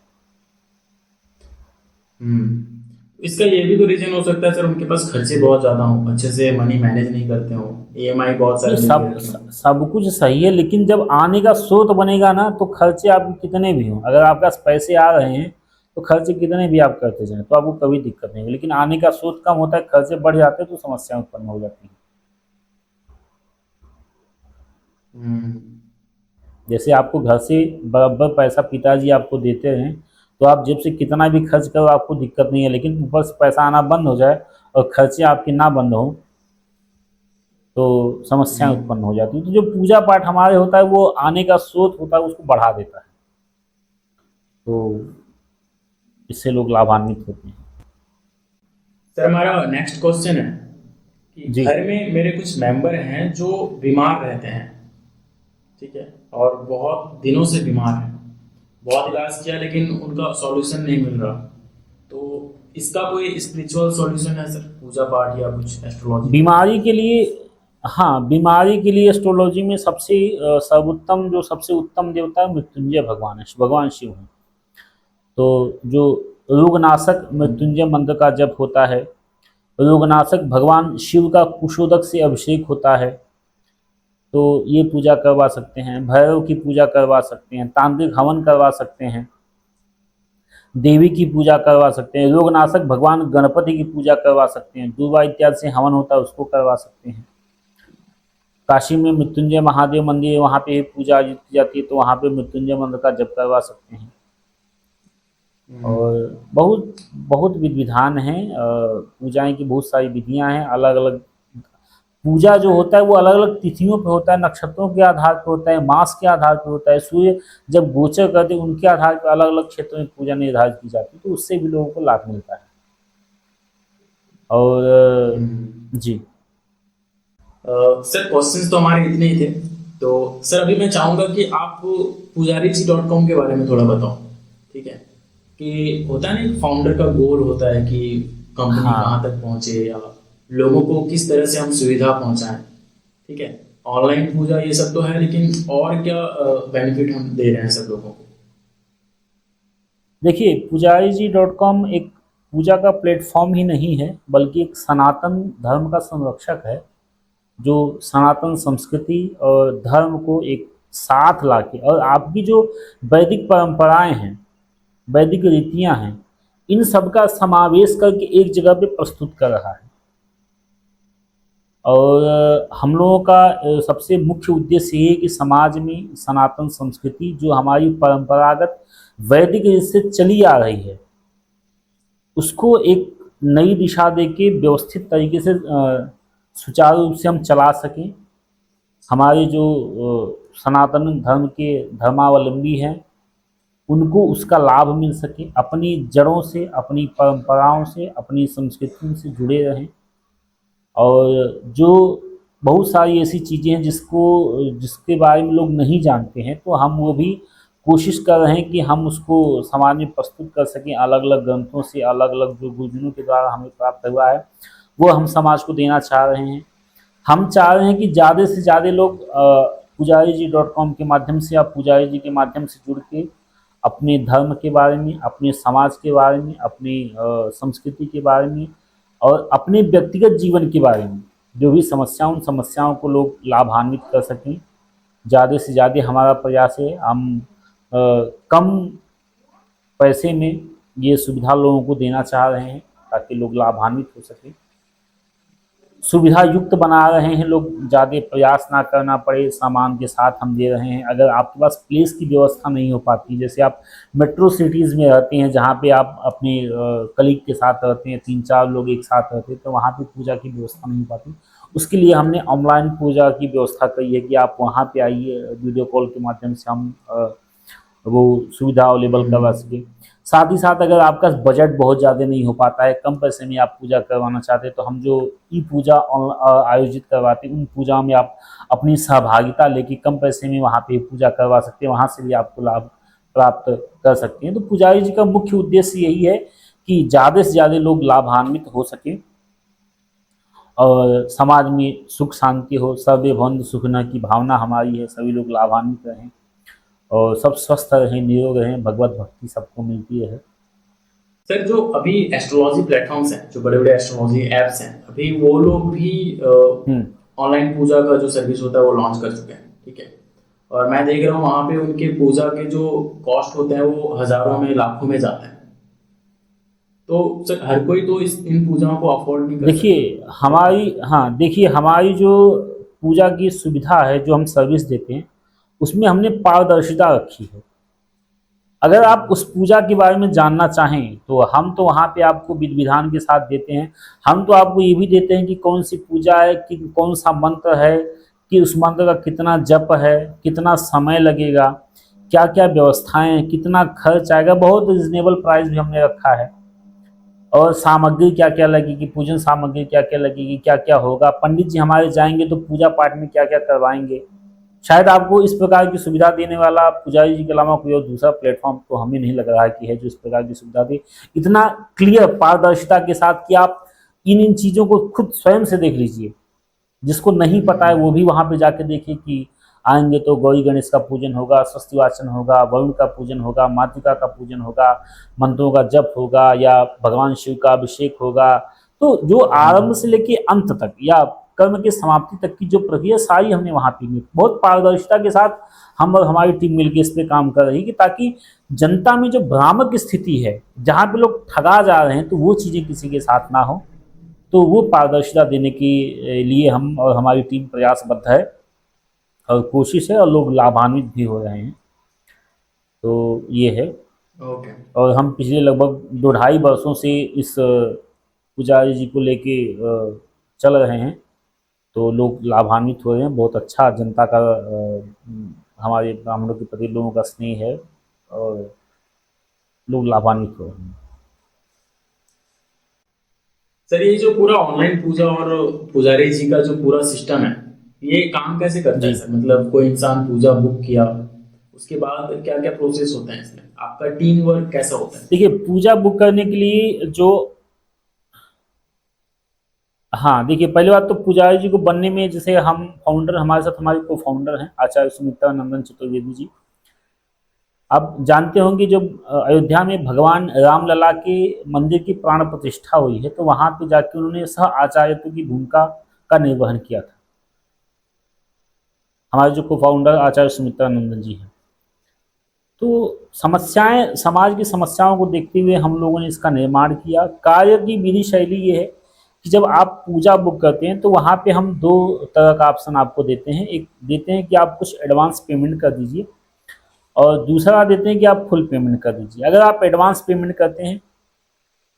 इसका ये भी तो रीजन हो सकता है सर, उनके पास खर्चे बहुत ज्यादा हो, अच्छे से मनी मैनेज नहीं करते हो, ईएमआई बहुत ये सारे लेके सब रखे हो। सब कुछ सही है, लेकिन जब आने का स्रोत बनेगा ना, तो खर्चे आपके कितने भी हों, अगर आपके पास पैसे आ रहे हैं तो खर्चे कितने भी आप करते जाएं तो आपको कभी दिक्कत नहीं होगी। लेकिन आने का स्रोत कम होता है, खर्चे बढ़ जाते हैं, तो समस्या उत्पन्न हो जाती है। हम्म। जैसे आपको घर से बराबर पैसा पिताजी आपको देते हैं, तो आप जेब से कितना भी खर्च करो आपको दिक्कत नहीं है, लेकिन ऊपर से पैसा आना बंद हो जाए और खर्चे आपके ना बंद हों, तो समस्याएं हम्म। उत्पन्न हो जाती हैं। तो जो पूजा पाठ हमारे होता है, वो आने का स्रोत होता है, उसको बढ़ा देता है, तो इससे लोग लाभान्वित होते हैं। सर हमारा नेक्स्ट क्वेश्चन है कि जी। घर में मेरे कुछ मेंबर हैं जो बीमार रहते हैं, ठीक है, और बहुत दिनों से बीमार हैं, बहुत इलाज किया लेकिन उनका सॉल्यूशन नहीं मिल रहा, तो इसका कोई स्पिरिचुअल सॉल्यूशन है सर, पूजा पाठ या कुछ एस्ट्रोलॉजी का? बीमारी के लिए, हाँ, बीमारी के लिए एस्ट्रोलॉजी में सबसे सर्वोत्तम, जो सबसे उत्तम देवता है, मृत्युंजय भगवान है, भगवान शिव हैं। तो जो रोगनाशक मृत्युंजय मंत्र का जप होता है, रोगनाशक भगवान शिव का कुशोदक से अभिषेक होता है, तो ये पूजा करवा सकते हैं। भैरव की पूजा करवा सकते हैं, तांत्रिक हवन करवा सकते हैं, देवी की पूजा करवा सकते हैं, रोगनाशक भगवान गणपति की पूजा करवा सकते हैं, दुर्वा इत्यादि से हवन होता है उसको करवा सकते हैं। काशी में मृत्युंजय महादेव मंदिर है, वहाँ पे पूजा आयोजित की जाती है, तो वहाँ पे मृत्युंजय मंत्र का जप करवा सकते हैं। और बहुत बहुत विधि विधान हैं, पूजाएं की बहुत सारी विधियां हैं, अलग अलग पूजा जो होता है वो अलग अलग तिथियों पे होता है, नक्षत्रों के आधार पर होता है, मास के आधार पर होता है, सूर्य जब गोचर करते हैं उनके आधार पर अलग अलग क्षेत्रों में पूजा निर्धारित की जाती है, तो उससे भी लोगों को लाभ मिलता है। और जी। सर क्वेश्चंस तो हमारे इतने ही थे, तो सर अभी मैं चाहूंगा कि आप pujaritji.com के बारे में थोड़ा बताओ, ठीक है, कि होता है ना एक फाउंडर का गोल होता है कि कंपनी कहाँ हाँ, तक पहुंचे या लोगों को किस तरह से हम सुविधा पहुंचाएं, ठीक है, ऑनलाइन पूजा ये सब तो है, लेकिन और क्या बेनिफिट हम दे रहे हैं सब लोगों को? देखिए, पुजारी जी डॉट कॉम एक पूजा का प्लेटफॉर्म ही नहीं है, बल्कि एक सनातन धर्म का संरक्षक है, जो सनातन संस्कृति और धर्म को एक साथ लाके, और आपकी जो वैदिक परंपराएं हैं, वैदिक रीतियां हैं, इन सब का समावेश करके एक जगह पे प्रस्तुत कर रहा है। और हम लोगों का सबसे मुख्य उद्देश्य ये है कि समाज में सनातन संस्कृति जो हमारी परंपरागत वैदिक रीत से चली आ रही है, उसको एक नई दिशा देके व्यवस्थित तरीके से सुचारू रूप से हम चला सकें। हमारे जो सनातन धर्म के धर्मावलंबी हैं, उनको उसका लाभ मिल सके, अपनी जड़ों से, अपनी परंपराओं से, अपनी संस्कृति से जुड़े रहें। और जो बहुत सारी ऐसी चीज़ें हैं जिसके बारे में लोग नहीं जानते हैं, तो हम वो भी कोशिश कर रहे हैं कि हम उसको समाज में प्रस्तुत कर सकें, अलग अलग ग्रंथों से, अलग अलग जो गुरुजनों के द्वारा हमें प्राप्त हुआ है, वो हम समाज को देना चाह रहे हैं। हम चाह रहे हैं कि ज़्यादा से ज़्यादा लोग पुजारी जी डॉट कॉम के माध्यम से या पुजारी जी के माध्यम से जुड़ के अपने धर्म के बारे में, अपने समाज के बारे में, अपनी संस्कृति के बारे में और अपने व्यक्तिगत जीवन के बारे में जो भी समस्याओं, उन समस्याओं को लोग लाभान्वित कर सकें। ज़्यादा से ज़्यादा हमारा प्रयास है, हम कम पैसे में ये सुविधा लोगों को देना चाह रहे हैं, ताकि लोग लाभान्वित हो सकें। सुविधा युक्त बना रहे हैं, लोग ज़्यादा प्रयास ना करना पड़े, सामान के साथ हम दे रहे हैं। अगर आपके पास प्लेस की व्यवस्था नहीं हो पाती, जैसे आप मेट्रो सिटीज़ में रहते हैं जहाँ पे आप अपने कलीग के साथ रहते हैं, 3-4 लोग एक साथ रहते हैं, तो वहाँ पे पूजा की व्यवस्था नहीं हो पाती। उसके लिए हमने ऑनलाइन पूजा की व्यवस्था करी है कि आप वहाँ पे आइए, वीडियो कॉल के माध्यम से हम वो सुविधा अवेलेबल करवा सकें। साथ ही साथ अगर आपका बजट बहुत ज़्यादा नहीं हो पाता है, कम पैसे में आप पूजा करवाना चाहते हैं, तो हम जो ई पूजा आयोजित करवाते हैं, उन पूजा में आप अपनी सहभागिता लेके कम पैसे में वहाँ पे पूजा करवा सकते हैं, वहाँ से भी आपको लाभ प्राप्त कर सकते हैं। तो पुजारी जी का मुख्य उद्देश्य यही है कि ज़्यादा से ज़्यादा लोग लाभान्वित हो सकें और समाज में सुख शांति हो, सर्वे भवन्तु सुखिनः की भावना हमारी है, सभी लोग लाभान्वित रहें और सब स्वस्थ रहें, निरोग रहें, भगवत भक्ति सबको मिलती रहे। सर, जो अभी एस्ट्रोलॉजी प्लेटफॉर्म्स हैं, जो बड़े बड़े एस्ट्रोलॉजी एप्स हैं, अभी वो लोग भी हम्म। ऑनलाइन पूजा का जो सर्विस होता है वो लॉन्च कर चुके हैं, ठीक है। और मैं देख रहा हूँ वहाँ पे उनके पूजा के जो कॉस्ट होते हैं वो हजारों में लाखों में जाते हैं। तो सर, हर कोई तो इन पूजाओं को अफोर्ड नहीं कर सकता। देखिए हमारी, हाँ देखिए हमारी जो पूजा की सुविधा है, जो हम सर्विस देते हैं, उसमें हमने पारदर्शिता रखी है। अगर आप उस पूजा के बारे में जानना चाहें तो हम तो वहाँ पे आपको विधि विधान के साथ देते हैं। हम तो आपको ये भी देते हैं कि कौन सी पूजा है, कि कौन सा मंत्र है, कि उस मंत्र का कितना जप है, कितना समय लगेगा, क्या क्या व्यवस्थाएं हैं, कितना खर्च आएगा। बहुत रिजनेबल प्राइस भी हमने रखा है। और सामग्री क्या क्या लगेगी, पूजन सामग्री क्या क्या लगेगी, क्या क्या होगा, पंडित जी हमारे जाएंगे तो पूजा पाठ में क्या क्या करवाएंगे। शायद आपको इस प्रकार की सुविधा देने वाला पुजारी जी के अलावा कोई और दूसरा प्लेटफॉर्म तो हमें नहीं लग रहा है कि है जो इस प्रकार की सुविधा दे, इतना क्लियर पारदर्शिता के साथ कि आप इन इन चीज़ों को खुद स्वयं से देख लीजिए। जिसको नहीं पता है वो भी वहाँ पे जाके देखे कि आएंगे तो गौरी गणेश का पूजन होगा, स्वस्ति वाचन होगा, वरुण का पूजन होगा, मातृका का पूजन होगा, मंत्रों का जप होगा, या भगवान शिव का अभिषेक होगा। तो जो आरंभ से लेके अंत तक या कर्म की समाप्ति तक की जो प्रक्रिया सारी हमने वहाँ पे की, बहुत पारदर्शिता के साथ हम और हमारी टीम मिलकर इस पे काम कर रही है कि ताकि जनता में जो भ्रामक स्थिति है, जहाँ पे लोग ठगा जा रहे हैं, तो वो चीज़ें किसी के साथ ना हो। तो वो पारदर्शिता देने के लिए हम और हमारी टीम प्रयासबद्ध है और कोशिश है, और लोग लाभान्वित भी हो रहे हैं। तो ये है। ओके। और हम पिछले लगभग 2 ढाई वर्षों से इस पुजारी जी को लेके चल रहे हैं, तो लोग लाभान्वित हो रहे हैं। बहुत अच्छा जनता का हमारे ब्राह्मणों के प्रति लोगों का स्नेह है और लोग लाभान्वित हो रहे हैं। सर, ये जो पूरा ऑनलाइन पूजा और पुजारी जी का जो पूरा सिस्टम है, ये काम कैसे करता है जी सर? मतलब कोई इंसान पूजा बुक किया, उसके बाद क्या क्या प्रोसेस होता है इसमें? आपका टीम वर्क कैसा होता है? देखिए, पूजा बुक करने के लिए जो, हाँ देखिए पहली बात तो पुजारी जी को बनने में, जैसे हम फाउंडर, हमारे साथ हमारे को फाउंडर हैं आचार्य सुमित्रा नंदन चतुर्वेदी जी। आप जानते होंगे जब अयोध्या में भगवान रामलला के मंदिर की प्राण प्रतिष्ठा हुई है, तो वहाँ पे जाके उन्होंने सह आचार्यत्व की भूमिका का निर्वहन किया था। हमारे जो को फाउंडर आचार्य सुमित्रा नंदन जी हैं। तो समस्याएं, समाज की समस्याओं को देखते हुए हम लोगों ने इसका निर्माण किया। कार्य की विधि शैली ये है कि जब आप पूजा बुक करते हैं तो वहाँ पे हम 2 तरह का ऑप्शन आपको देते हैं। एक देते हैं कि आप कुछ एडवांस पेमेंट कर दीजिए, और दूसरा देते हैं कि आप फुल पेमेंट कर दीजिए। अगर आप एडवांस पेमेंट करते हैं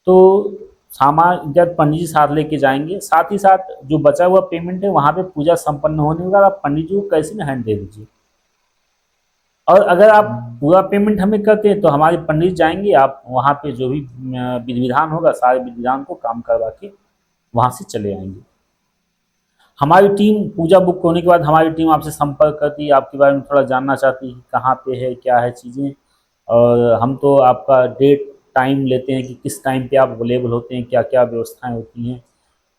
तो सामान जब पंडित जी साथ लेके जाएंगे, साथ ही साथ जो बचा हुआ पेमेंट है वहाँ पे पूजा संपन्न होने के बाद आप पंडित जी को कैसे में हैंड दे दीजिए। और अगर आप पूरा पेमेंट हमें करते हैं तो हमारे पंडित जाएंगे, आप वहाँ पे जो भी विधि विधान होगा सारे विधि विधान को काम करवा के वहाँ से चले आएंगे। हमारी टीम पूजा बुक होने के बाद हमारी टीम आपसे संपर्क करती है, आपके बारे में थोड़ा जानना चाहती है कहाँ पे है, क्या है चीज़ें। और हम तो आपका डेट टाइम लेते हैं कि किस टाइम पे आप अवेलेबल होते हैं, क्या क्या व्यवस्थाएं होती हैं।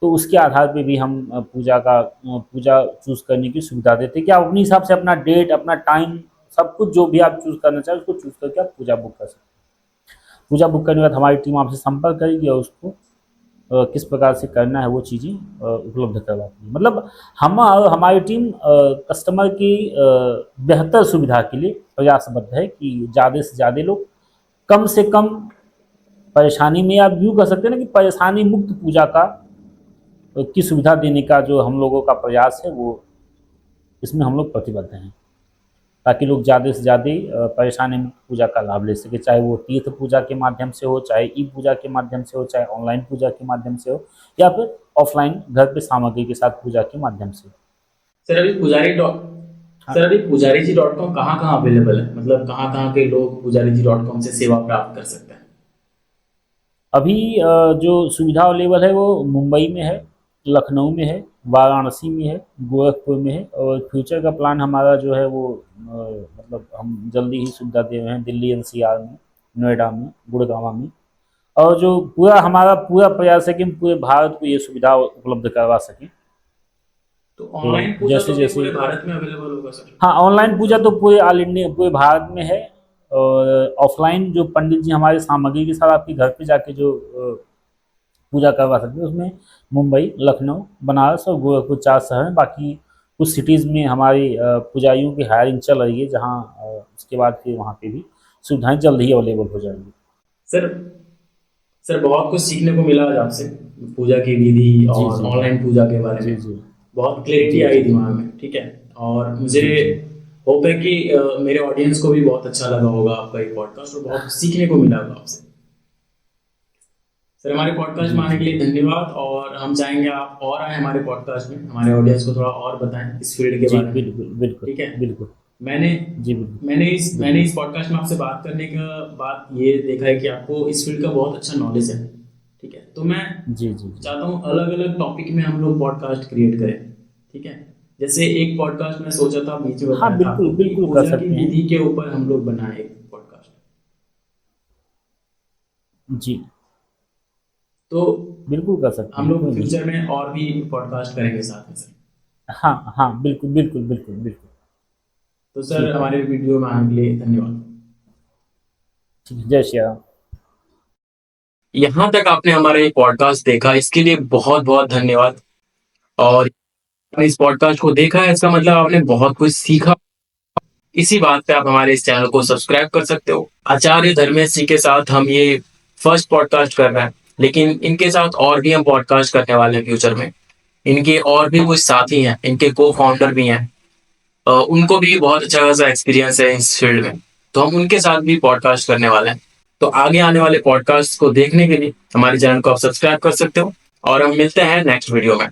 तो उसके आधार पे भी हम पूजा चूज़ करने की सुविधा देते हैं कि आप अपने हिसाब से अपना डेट, अपना टाइम, सब कुछ जो भी आप चूज़ करना चाहें उसको चूज़ करके आप पूजा बुक कर सकते हैं। पूजा बुक करने के बाद हमारी टीम आपसे संपर्क करेगी और उसको किस प्रकार से करना है वो चीज़ें उपलब्ध करवाती है। मतलब हम और हमारी टीम कस्टमर की बेहतर सुविधा के लिए प्रयासबद्ध है कि ज़्यादा से ज़्यादा लोग कम से कम परेशानी में, आप यूँ कह सकते हैं ना कि परेशानी मुक्त पूजा का की सुविधा देने का जो हम लोगों का प्रयास है वो इसमें हम लोग प्रतिबद्ध हैं, ताकि लोग ज़्यादा से ज़्यादा परेशानी में पूजा का लाभ ले सके, चाहे वो तीर्थ पूजा के माध्यम से हो, चाहे ई पूजा के माध्यम से हो, चाहे ऑनलाइन पूजा के माध्यम से हो, या फिर ऑफलाइन घर पे सामग्री के साथ पूजा के माध्यम से। सर अभी पुजारी डॉट हाँ। सर अभी पुजारी जी .com कहाँ कहाँ अवेलेबल है, मतलब कहाँ कहाँ के लोग पुजारी जी .com से सेवा प्राप्त कर सकते हैं? अभी जो सुविधा अवेलेबल है वो मुंबई में है, लखनऊ में है, वाराणसी में है, गोरखपुर में है, और फ्यूचर का प्लान हमारा जो है वो मतलब हम जल्दी ही सुविधा दे रहे हैं दिल्ली एनसीआर में, नोएडा में, गुड़गांव में। और जो पूरा हमारा पूरा प्रयास है कि हम पूरे भारत को ये सुविधा उपलब्ध करवा सकें। तो ऑनलाइन पूजा जैसे तो अभी जैसे पूरे भारत में अवेलेबल होगा सर? हाँ, ऑनलाइन पूजा तो पूरे ऑल इंडिया पूरे भारत में है, और ऑफलाइन जो पंडित जी हमारे सामग्री के साथ आपके घर पे जाके जो पूजा करवा सकते हैं, उसमें मुंबई, लखनऊ, बनारस और गोरखपुर 4 शहर हैं। बाकी कुछ सिटीज़ में हमारी पुजारियों की हायरिंग चल रही है, जहाँ उसके बाद फिर वहाँ पे भी सुविधाएं जल्द ही अवेलेबल हो जाएंगी। सर सर बहुत कुछ सीखने को मिला आज आपसे, पूजा की विधि और जी। ऑनलाइन पूजा के बारे जी में जी बहुत क्लैरिटी जी आई जी दिमाग में, ठीक है। और मुझे जी जी होप है कि मेरे ऑडियंस को भी बहुत अच्छा लगा होगा आपका ये पॉडकास्ट और बहुत कुछ सीखने को मिला होगा आपसे। सर हमारे पॉडकास्ट जी में आने के जी लिए धन्यवाद, और हम चाहेंगे आप और आए हमारे पॉडकास्ट में, हमारे ऑडियंस को थोड़ा और बताएं इस फील्ड के जी, बारे में, बिल्कुल बिल्कुल ठीक है। बिल्कुल मैंने जी बिल्कुल मैंने इस पॉडकास्ट में आपसे बात करने का बात ये देखा है कि आपको इस फील्ड का बहुत अच्छा नॉलेज है, ठीक है। तो मैं जी जी जी चाहता हूँ अलग अलग टॉपिक में हम लोग पॉडकास्ट क्रिएट करें, ठीक है। जैसे एक पॉडकास्ट में सोचा था, बीच में हाँ, बताया था बिल्कुल आपको कि बिल्कुल कर पूजा की सकते हैं। विधि के ऊपर हम लोग बनाए एक पॉडकास्ट। जी, तो बिल्कुल कर सकते हम हैं, लोग क्यों नहीं। फ्यूचर में और भी पॉडकास्ट करेंगे साथ में सर। हाँ हाँ, बिल्कुल बिल्कुल बिल्कुल बिल्कुल। तो सर ठीक है, हमारे वीडियो में आने के लिए धन्यवाद। ठीक है, जय श्री राम। यहाँ तक आपने हमारा ये पॉडकास्ट देखा, इसके लिए बहुत बहुत धन्यवाद। और आपने इस पॉडकास्ट को देखा है, इसका मतलब आपने बहुत कुछ सीखा। इसी बात पे आप हमारे इस चैनल को सब्सक्राइब कर सकते हो। आचार्य धर्मेश जी के साथ हम ये फर्स्ट पॉडकास्ट कर रहे हैं, लेकिन इनके साथ और भी हम पॉडकास्ट करने वाले हैं फ्यूचर में। इनके और भी कुछ साथी हैं, इनके को फाउंडर भी हैं, उनको भी बहुत अच्छा खासा एक्सपीरियंस है इस फील्ड में, तो हम उनके साथ भी पॉडकास्ट करने वाले हैं। तो आगे आने वाले पॉडकास्ट को देखने के लिए हमारे चैनल को आप सब्सक्राइब कर सकते हो, और हम मिलते हैं नेक्स्ट वीडियो में।